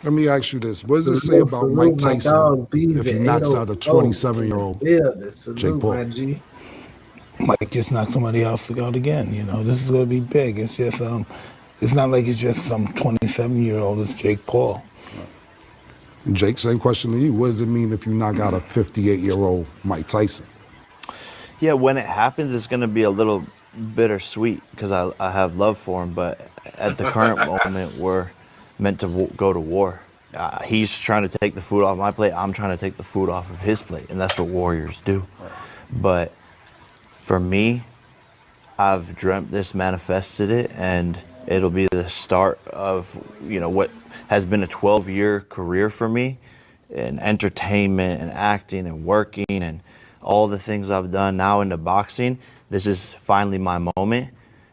let me ask you this. What does it say about Mike Tyson if he knocks out a 27-year-old Jake Paul? Mike just knocked somebody else out again. You know, this is going to be big. It's just, it's not like it's just some 27-year-old. It's Jake Paul. Jake, same question to you. What does it mean if you knock out a 58-year-old Mike Tyson? Yeah, when it happens, it's going to be a little bittersweet because I have love for him, but at the current moment, we're meant to go to war. He's trying to take the food off my plate. I'm trying to take the food off of his plate, and that's what warriors do. But for me, I've dreamt this, manifested it, and it'll be the start of, you know, what has been a 12-year career for me in entertainment and acting and working and all the things I've done now into boxing. This is finally my moment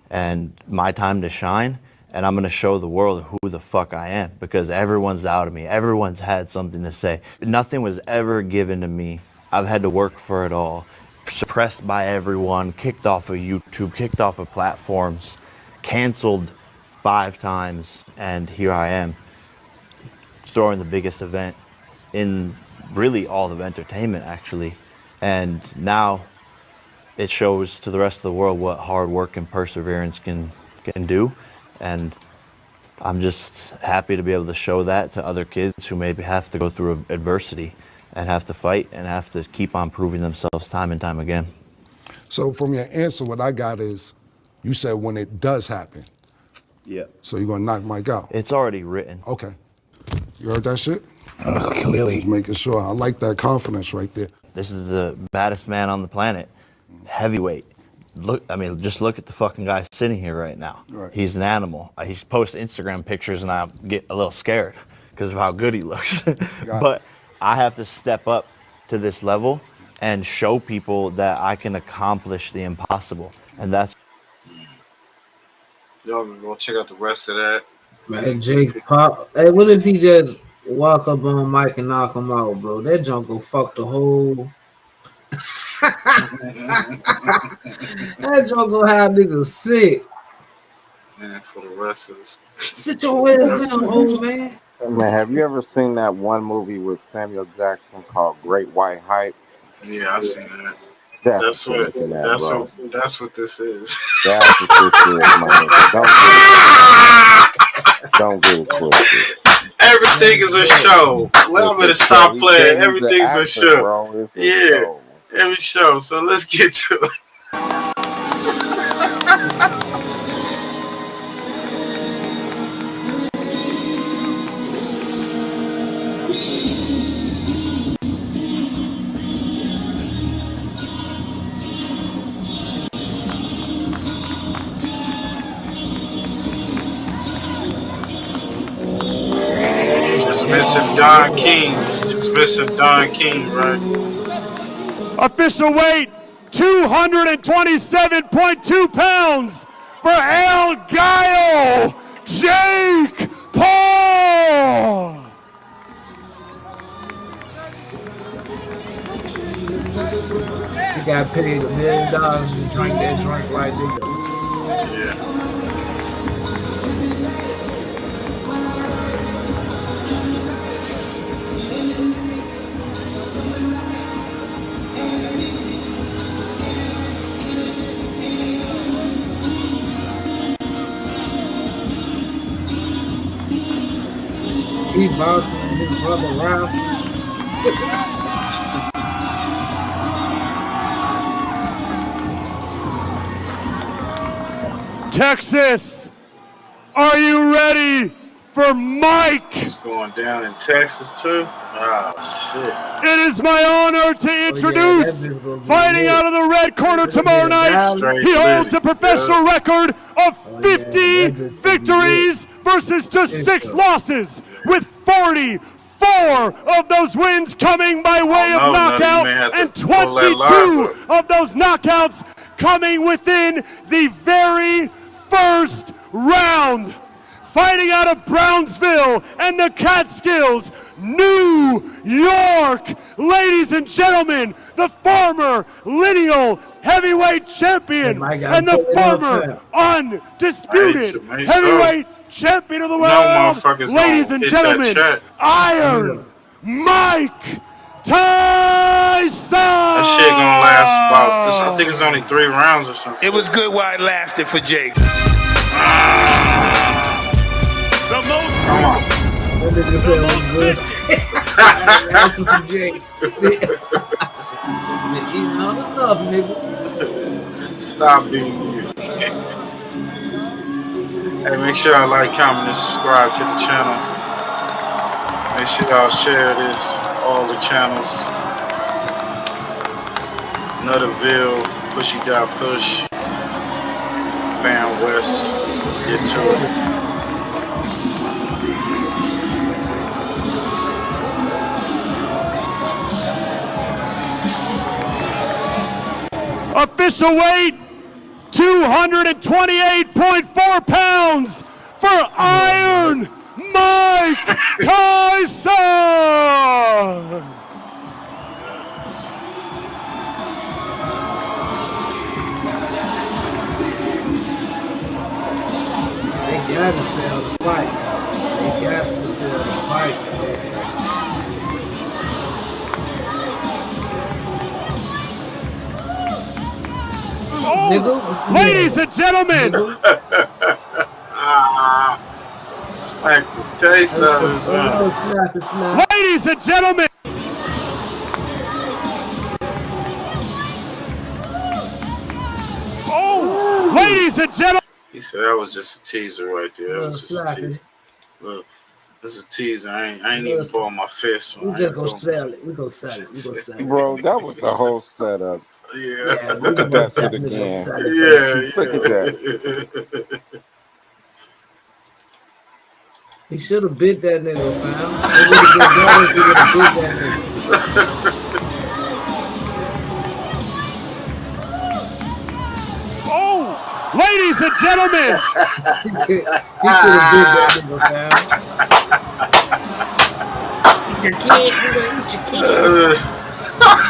and my time to shine, and I'm gonna show the world who the fuck I am, because everyone's doubted me. Everyone's had something to say. Nothing was ever given to me. I've had to work for it all. Suppressed by everyone, kicked off of YouTube, kicked off of platforms, canceled 5 times, and here I am, throwing the biggest event in really all of entertainment, actually. And now it shows to the rest of the world what hard work and perseverance can do. And I'm just happy to be able to show that to other kids who maybe have to go through adversity and have to fight and have to keep on proving themselves time and time again. So from your answer, what I got is, you said when it does happen. Yeah. So you're gonna knock Mike out. It's already written. Okay. You heard that shit? Clearly. Just making sure. I like that confidence right there. This is the baddest man on the planet. Heavyweight. Look, I mean, just look at the fucking guy sitting here right now. Right. He's an animal. He posts Instagram pictures and I get a little scared because of how good he looks. But I have to step up to this level and show people that I can accomplish the impossible. And that's... Y'all gonna check out the rest of that. Man, Jake Paul. Hey, what if he just walk up on Mike and knock him out, bro? That junk go fuck the whole. That junk go have niggas sick. Man, for the rest of this. Sit your ass down, old man. Man, have you ever seen that one movie with Samuel Jackson called Great White Hype? Yeah, I've seen that. That's what that, that's what this is. That's what this is, my nigga. Don't get it twisted. Everything is a show. Well, I'm gonna stop playing. Everything's a show. Bro. Yeah, every show. So let's get to it. Missing Don King. Just missing Don King, right? Official weight 227.2 pounds for El Gallo, Jake Paul. He got paid $1 million to drink that drink right there. Yeah. He boxing his brother Rouse. Texas, are you ready for Mike? He's going down in Texas too. Oh shit! It is my honor to introduce, fighting out of the red corner tomorrow night. He holds a professional record of 50 victories versus just 6 losses, with 44 of those wins coming by way of knockout, and 22 of those knockouts coming within the very first round. Fighting out of Brownsville and the Catskills, New York, ladies and gentlemen, the former lineal heavyweight champion and the former undisputed heavyweight champion of the world, ladies and gentlemen, Iron Mike Tyson. That shit gonna last about, I think it's only 3 rounds or something. It was good while it lasted for Jake. The most Stop being weird. Hey, make sure y'all like, comment, and subscribe to the channel. Make sure y'all share this, all the channels. Nutterville, Pushy Dot Push, Van West. Let's get to it. Official weight 228.4 pounds for Iron Mike Tyson. They got to sell the fight. They got to sell the fight. Oh, ladies and gentlemen. Smack the taste out of this one. Ladies and gentlemen. Ladies and gentlemen. He said that was just a teaser right there. That was just a teaser. Look, this is a teaser. I ain't even ball my fist. We just gonna sell it. We gonna sell it. Bro, that was the whole setup. Yeah. Look at that shit again. Yeah. Look at that. He should have bit that nigga, fam. It would have been better if he would have bit that nigga. Oh, ladies and gentlemen. He should have bit that nigga, fam.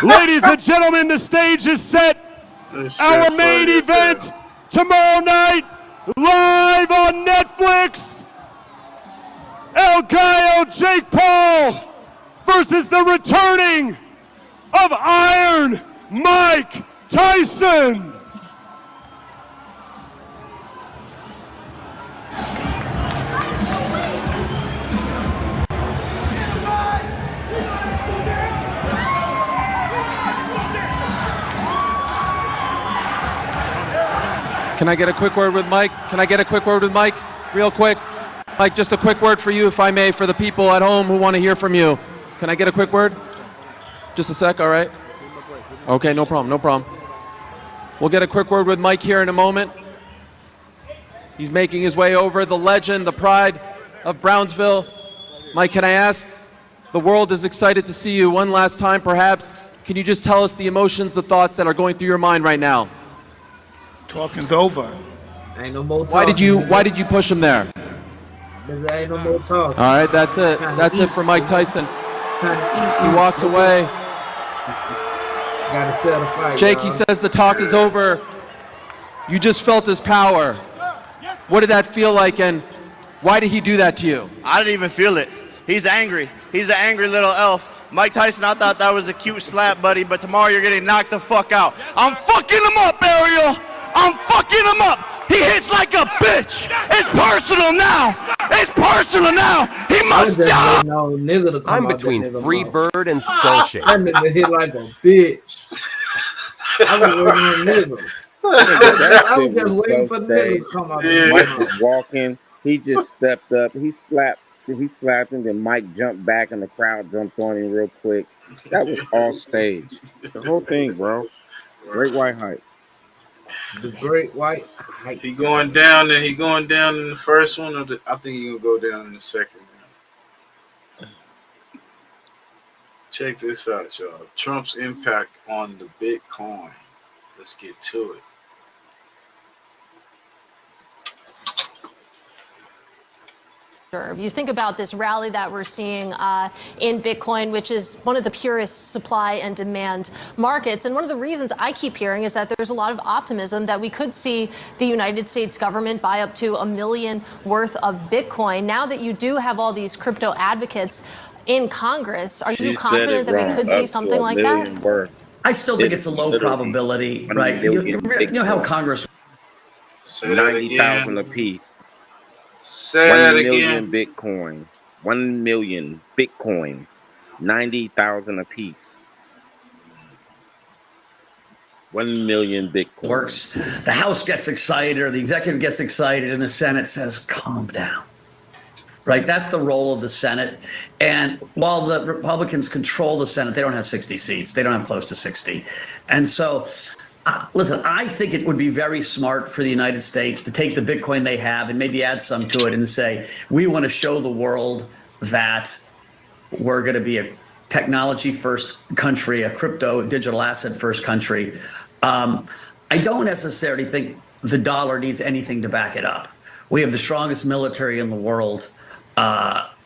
Ladies and gentlemen, the stage is set. Our main event tomorrow night, live on Netflix. El Gallo Jake Paul versus the returning of Iron Mike Tyson. Can I get a quick word with Mike? Real quick. Mike, just a quick word for you, if I may, for the people at home who want to hear from you. Can I get a quick word? Just a sec, all right? Okay, no problem. We'll get a quick word with Mike here in a moment. He's making his way over, the legend, the pride of Brownsville. Mike, can I ask? The world is excited to see you one last time, perhaps. Can you just tell us the emotions, the thoughts that are going through your mind right now? Talking's over. Ain't no more Why talking. did you push him there? There ain't no more talk. All right, that's it. That's it for Mike Tyson. He walks away. Gotta sell the fight. Jake, he says the talk is over. You just felt his power. What did that feel like, and why did he do that to you? I didn't even feel it. He's angry. He's an angry little elf. Mike Tyson, I thought that was a cute slap, buddy, but tomorrow you're getting knocked the fuck out. I'm fucking him up, Ariel. I'm fucking him up. He hits like a bitch. It's personal now. He must die. I'm between Freebird and Skullshake. That nigga hit like a bitch. I was waiting on nigga. I was just waiting for the nigga to come out. Mike was walking. He just stepped up. He slapped him. Then Mike jumped back, and the crowd jumped on him real quick. That was all staged. The whole thing, bro. Great white hype. The great white hype. He going down in the first one, or I think he gonna go down in the second one. Check this out, y'all. Trump's impact on the Bitcoin. Let's get to it. You think about this rally that we're seeing in Bitcoin, which is one of the purest supply and demand markets. And one of the reasons I keep hearing is that there's a lot of optimism that we could see the United States government buy up to $1 million worth of Bitcoin. Now that you do have all these crypto advocates in Congress, are you confident that we could see something like that? I still think it's a low probability, right? You know how Congress... 90,000 apiece. Say that 1 again. million Bitcoin. 1 million Bitcoins. 90,000 apiece. 1 million Bitcoin. Works. The House gets excited, or the executive gets excited, and the Senate says, calm down. Right? That's the role of the Senate. And while the Republicans control the Senate, they don't have 60 seats. They don't have close to 60. And so... listen, I think it would be very smart for the United States to take the Bitcoin they have and maybe add some to it and say, we want to show the world that we're going to be a technology first country, a crypto digital asset first country. I don't necessarily think the dollar needs anything to back it up. We have the strongest military in the world.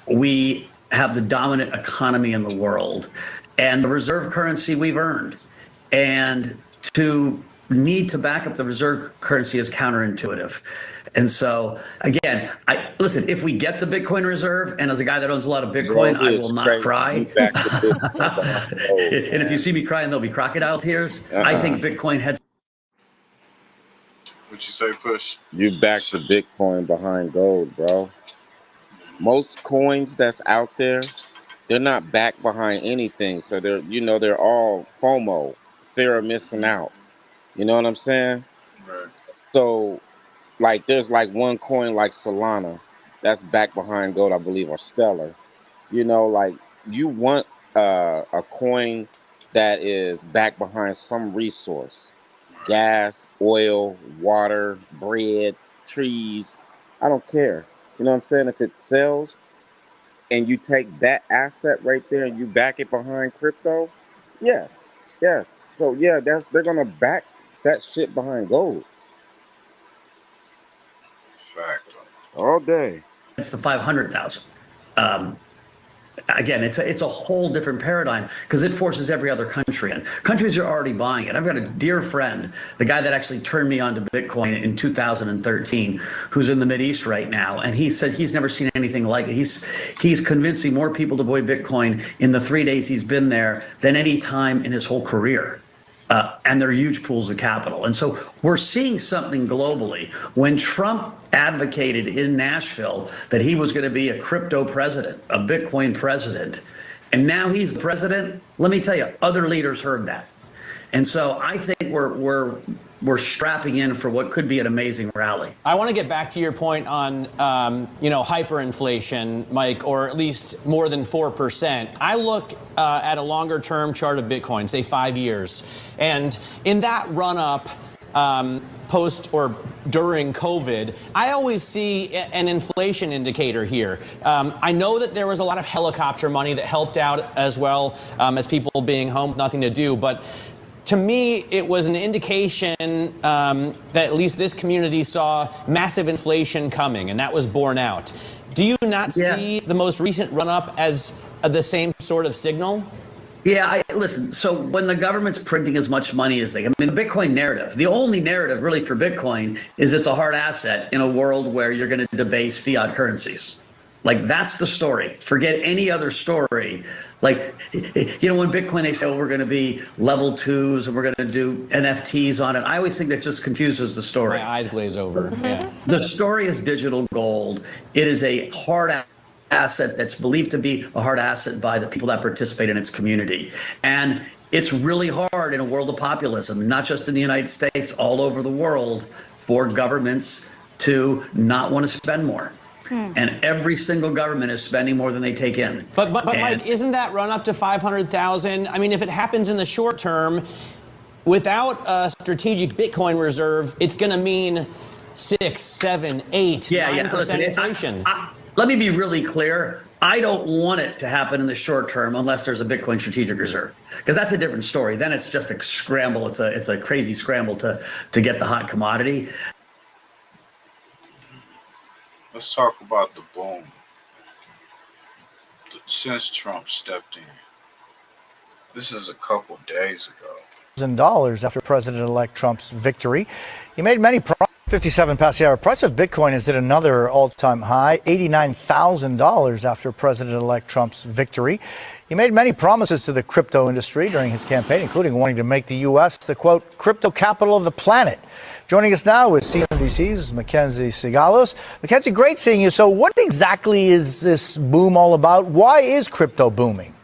We have the dominant economy in the world, and the reserve currency we've earned. And to need to back up the reserve currency is counterintuitive. And so, again, listen, if we get the Bitcoin reserve, and as a guy that owns a lot of Bitcoin, I will not cry. And if you see me crying, there'll be crocodile tears. I think Bitcoin heads. What you say, Push? You back the Bitcoin behind gold, bro. Most coins that's out there, they're not backed behind anything. So they're all FOMO. Fear of missing out. You know what I'm saying? Right. So, like, there's like one coin like Solana that's back behind gold, I believe, or Stellar. You know, like you want a coin that is back behind some resource, gas, oil, water, bread, trees. I don't care. You know what I'm saying? If it sells and you take that asset right there and you back it behind crypto, yes. So yeah, they're gonna back that shit behind gold. Fact. All day. It's the 500,000. Again, it's a whole different paradigm because it forces every other country in. Countries are already buying it. I've got a dear friend, the guy that actually turned me on to Bitcoin in 2013, who's in the Mideast right now, and he said he's never seen anything like it. He's convincing more people to buy Bitcoin in the 3 days he's been there than any time in his whole career. And they're huge pools of capital. And so we're seeing something globally. When Trump advocated in Nashville that he was going to be a crypto president, a Bitcoin president, and now he's the president, let me tell you, other leaders heard that. And so I think we're strapping in for what could be an amazing rally. I want to get back to your point on, hyperinflation, Mike, or at least more than 4%. I look at a longer-term chart of Bitcoin, say 5 years, and in that run-up, post or during COVID, I always see an inflation indicator here. I know that there was a lot of helicopter money that helped out as well as people being home with nothing to do, but to me, it was an indication that at least this community saw massive inflation coming, and that was borne out. Do you not see the most recent run-up as the same sort of signal? Yeah, listen, so when the government's printing as much money as they, I mean, the Bitcoin narrative, the only narrative really for Bitcoin is it's a hard asset in a world where you're going to debase fiat currencies. Like, that's the story. Forget any other story. Like, you know, when Bitcoin, they say, oh, we're going to be level 2s and we're going to do NFTs on it. I always think that just confuses the story. My eyes glaze over. Yeah. The story is digital gold. It is a hard asset that's believed to be a hard asset by the people that participate in its community. And it's really hard in a world of populism, not just in the United States, all over the world, for governments to not want to spend more. And every single government is spending more than they take in. But Mike, isn't that run up to 500,000? I mean, if it happens in the short term, without a strategic Bitcoin reserve, it's going to mean 6, 7, 8, 9% inflation. Let me be really clear. I don't want it to happen in the short term unless there's a Bitcoin strategic reserve, because that's a different story. Then it's just a scramble. It's a crazy scramble to get the hot commodity. Let's talk about the boom. Since Trump stepped in. This is a couple days ago. $1,000 after President-elect Trump's victory. He made many promises. 57 past the hour. Price of Bitcoin is at another all-time high, $89,000 after President-elect Trump's victory. He made many promises to the crypto industry during his campaign, including wanting to make the U.S. the, quote, crypto capital of the planet. Joining us now is CNBC's Mackenzie Sigalos. Mackenzie, great seeing you. So what exactly is this boom all about? Why is crypto booming?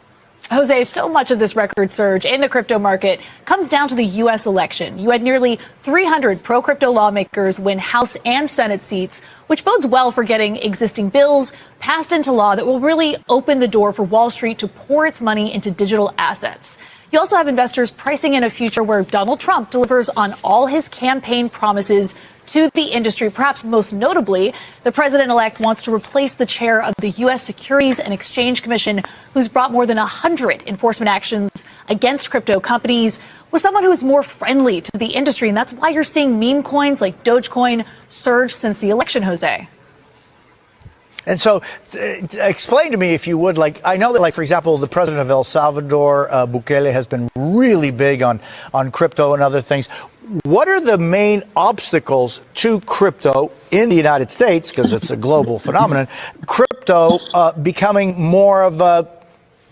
Jose, so much of this record surge in the crypto market comes down to the U.S. election. You had nearly 300 pro-crypto lawmakers win House and Senate seats, which bodes well for getting existing bills passed into law that will really open the door for Wall Street to pour its money into digital assets. You also have investors pricing in a future where Donald Trump delivers on all his campaign promises to the industry. Perhaps most notably, the president-elect wants to replace the chair of the U.S. Securities and Exchange Commission, who's brought more than 100 enforcement actions against crypto companies, with someone who is more friendly to the industry. And that's why you're seeing meme coins like Dogecoin surge since the election, Jose. And so explain to me, if you would, like, I know that, like, for example, the president of El Salvador, Bukele, has been really big on crypto and other things. What are the main obstacles to crypto in the United States, because it's a global phenomenon, crypto becoming more of a,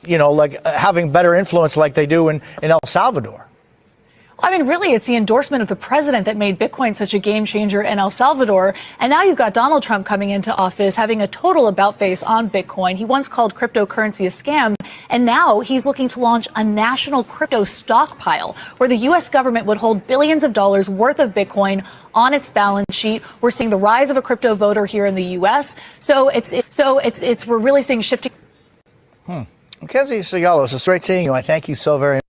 you know, like having better influence like they do in El Salvador? I mean, really, it's the endorsement of the president that made Bitcoin such a game changer in El Salvador. And now you've got Donald Trump coming into office, having a total about face on Bitcoin. He once called cryptocurrency a scam, and now he's looking to launch a national crypto stockpile where the U.S. government would hold billions of dollars worth of Bitcoin on its balance sheet. We're seeing the rise of a crypto voter here in the U.S. So we're really seeing shifting. Mackenzie Sigalos, it's great seeing you. I thank you so very much.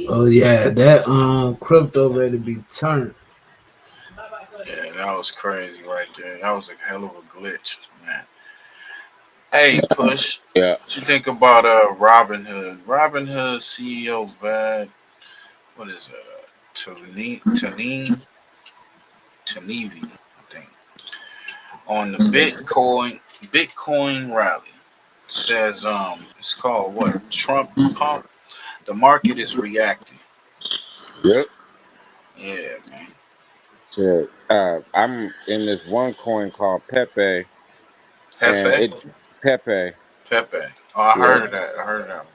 Oh yeah, that crypto ready to be turned. Yeah, that was crazy right there. That was a hell of a glitch, man. Hey, Push. Yeah. What you think about Robinhood? Robinhood CEO Vad, what is it? Tanevi, I think. On the Bitcoin rally. Says it's called what? Trump pump. The market is reacting. Yep. Yeah, man. So, I'm in this one coin called Pepe. Pepe? Pepe. Pepe. Oh, I heard of that.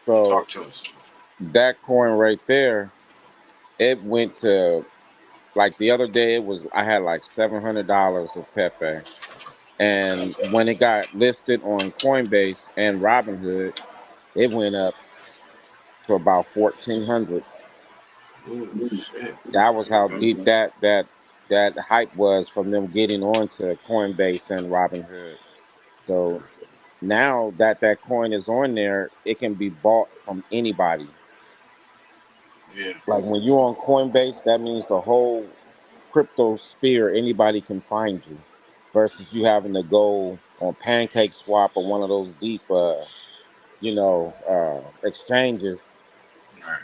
So, talk to us. That coin right there, it went to, like the other day, I had like $700 of Pepe. And when it got listed on Coinbase and Robinhood, it went up to about 1,400. Ooh, shit. That was how deep that hype was from them getting onto Coinbase and Robinhood. So now that coin is on there, it can be bought from anybody. Yeah. Like when you're on Coinbase, that means the whole crypto sphere, anybody can find you, versus you having to go on Pancake Swap or one of those deep, exchanges. Right.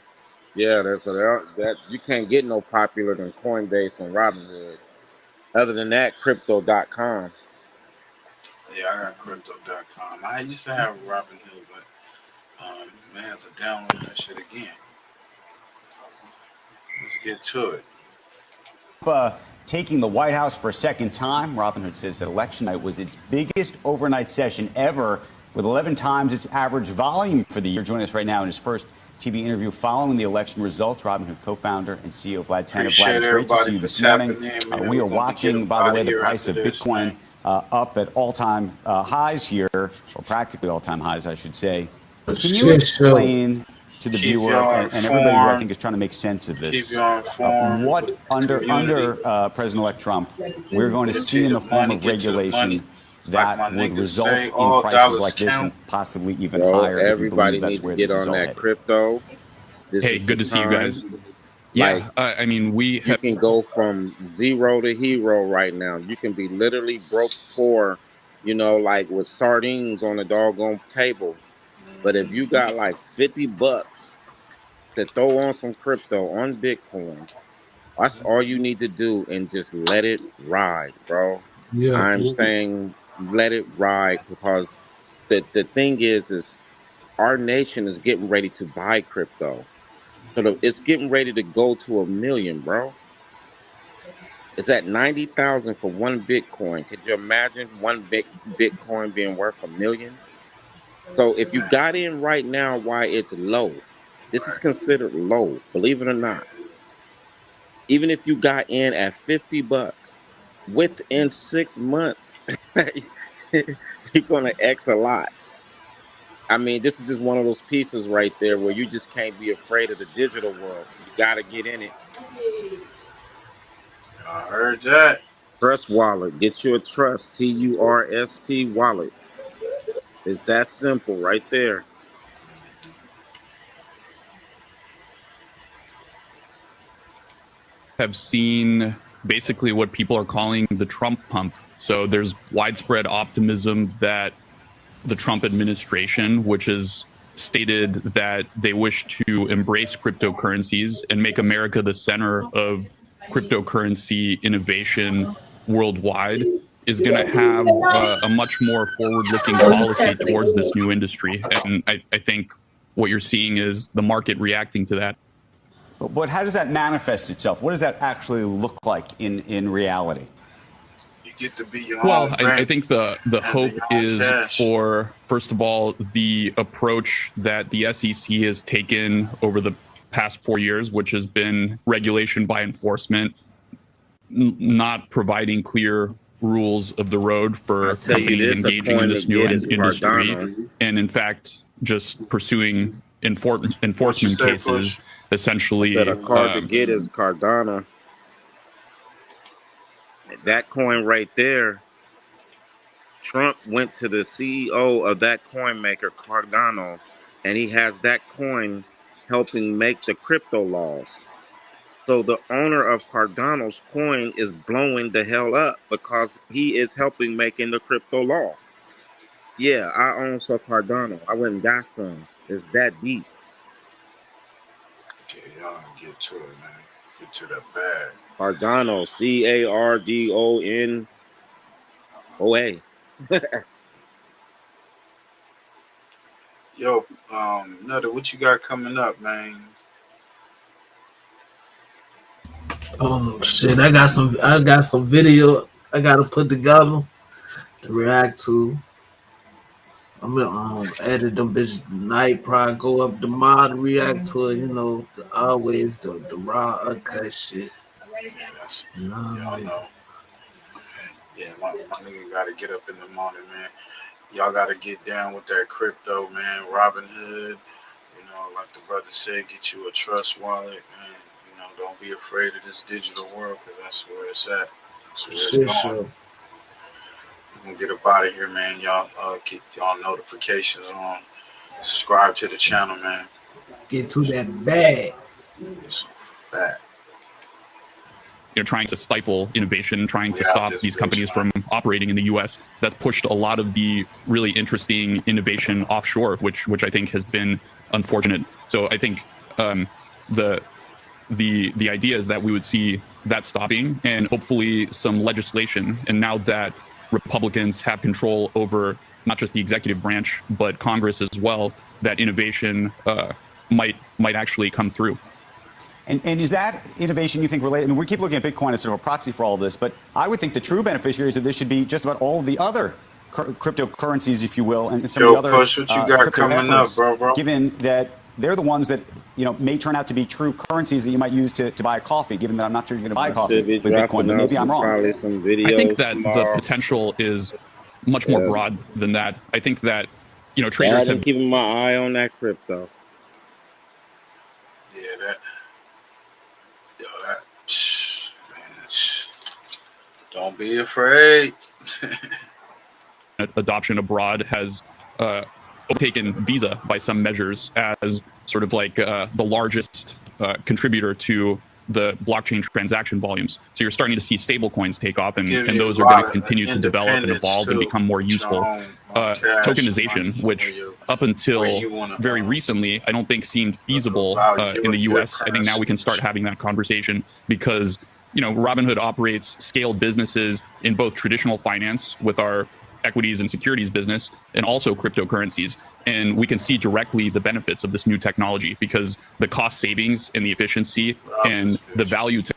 Yeah, that you can't get no popular than Coinbase and Robinhood. Other than that, Crypto.com. Yeah, I got Crypto.com. I used to have Robinhood, but I have to download that shit again. Let's get to it. Taking the White House for a second time. Robinhood says that election night was its biggest overnight session ever, with 11 times its average volume for the year. Joining us right now in his first TV interview following the election results, Robinhood co-founder and CEO Vlad Tenev. Vlad, it's great to see you this morning. We are watching, by the way, the price of Bitcoin up at all-time highs here, or practically all-time highs, I should say. Can you explain to the viewer and everybody who I think is trying to make sense of this, what under President-elect Trump we're going to see in the form of regulation that would result in prices like this and possibly even higher? Everybody needs to get on that crypto. Hey, good to see you guys. Yeah, I mean, you can go from zero to hero right now. You can be literally broke poor, like with sardines on a doggone table. But if you got like $50 to throw on some crypto on Bitcoin, that's all you need to do, and just let it ride, bro. Yeah. I'm saying let it ride, because the thing is our nation is getting ready to buy crypto. So it's getting ready to go to 1 million, bro. It's at 90,000 for one Bitcoin. Could you imagine one Bitcoin being worth 1 million? So if you got in right now, why it's low, this is considered low, believe it or not. Even if you got in at $50, within 6 months, you're gonna X a lot. I mean, this is just one of those pieces right there where you just can't be afraid of the digital world. You gotta get in it. I heard that. Trust Wallet. Get you a Trust, TURST wallet. It's that simple right there. Have seen basically what people are calling the Trump pump. So there's widespread optimism that the Trump administration, which has stated that they wish to embrace cryptocurrencies and make America the center of cryptocurrency innovation worldwide, is going to have a much more forward-looking policy towards this new industry. And I think what you're seeing is the market reacting to that. But how does that manifest itself? What does that actually look like in reality? You get to be your own Well, bank. I think the hope is for, first of all, the approach that the SEC has taken over the past 4 years, which has been regulation by enforcement, not providing clear rules of the road for companies engaging in this new industry, and in fact, just pursuing enforcement cases, essentially. That a card to get is Cardano. That coin right there, Trump went to the CEO of that coin maker, Cardano, and he has that coin helping make the crypto laws. So the owner of Cardano's coin is blowing the hell up because he is helping making the crypto law. Yeah, I own some Cardano. I went and got some. It's that deep. Okay, y'all get to it, man. Get to the bag. Cardano, CARDONOA. Yo, Nutter, what you got coming up, man? Shit, I got some video I gotta put together to react to. I'm gonna edit them bitches tonight, probably go up tomorrow to react to it, always the raw uncut shit. Yeah, y'all know. Yeah, my nigga gotta get up in the morning, man. Y'all gotta get down with that crypto, man. Robinhood, like the brother said, get you a trust wallet, man. Don't be afraid of this digital world, because that's where it's at. That's where it's going. Sure. We're gonna get up out of here, man. Y'all keep y'all notifications on. Subscribe to the channel, man. Get to that bag. Bag. Trying to stifle innovation, trying to stop these companies from operating in the U.S. That's pushed a lot of the really interesting innovation offshore, which I think has been unfortunate. So I think the idea is that we would see that stopping and hopefully some legislation. And now that Republicans have control over not just the executive branch, but Congress as well, that innovation might actually come through. And is that innovation, you think, related? I mean, we keep looking at Bitcoin as sort of a proxy for all of this, but I would think the true beneficiaries of this should be just about all of the other cryptocurrencies, if you will, and some of the other Push, what you got coming up, bro? Given that they're the ones that may turn out to be true currencies that you might use to buy coffee. Given that I'm not sure you're going to buy coffee with Bitcoin, but maybe I'm wrong. I think that the potential is much more broad than that. I think that traders have keeping my eye on that crypto. Yeah, don't be afraid. Adoption abroad has overtaken Visa by some measures as sort of like the largest contributor to the blockchain transaction volumes. So you're starting to see stable coins take off, and those are going to continue to develop and evolve and become more useful. Tokenization, which up until very recently, I don't think seemed feasible in the US. I think now we can start having that conversation because, Robinhood operates scaled businesses in both traditional finance with our equities and securities business and also cryptocurrencies. And we can see directly the benefits of this new technology because the cost savings and the efficiency and the value to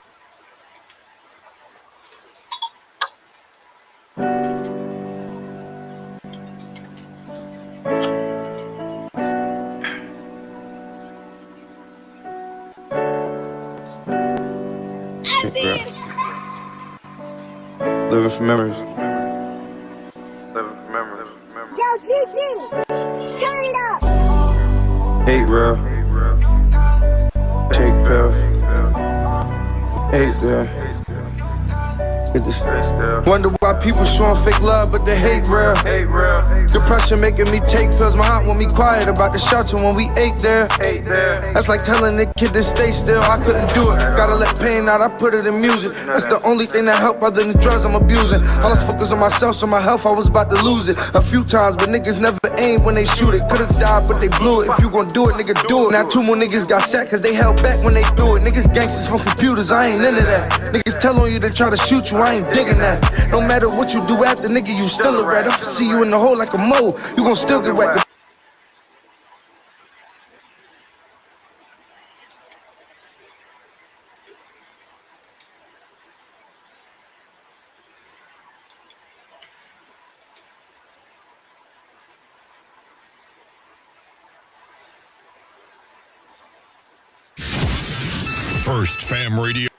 Living for memories. Yo, Gigi, turn it up. Hate real. Take pill. Hate there. Wonder why people showing fake love, but they hate real. Depression making me take pills. My aunt want me quiet about the shelter when we ate there. That's like telling the kid to stay still. I couldn't do it. Gotta let pain out. I put it in music. That's the only thing that help other than the drugs I'm abusing. All I focus on myself, so my health I was about to lose it a few times, but niggas never aim when they shoot it. Could've died, but they blew it. If you gon' do it, nigga, do it. Now 2 more niggas got set cause they held back when they do it. Niggas gangsters from computers, I ain't into that. Niggas tell on you to try to shoot you, I ain't digging that. No matter what you do after, nigga, you still a rat. If I see you in the hole like a mole, you gon' still get wet. First Fam Radio.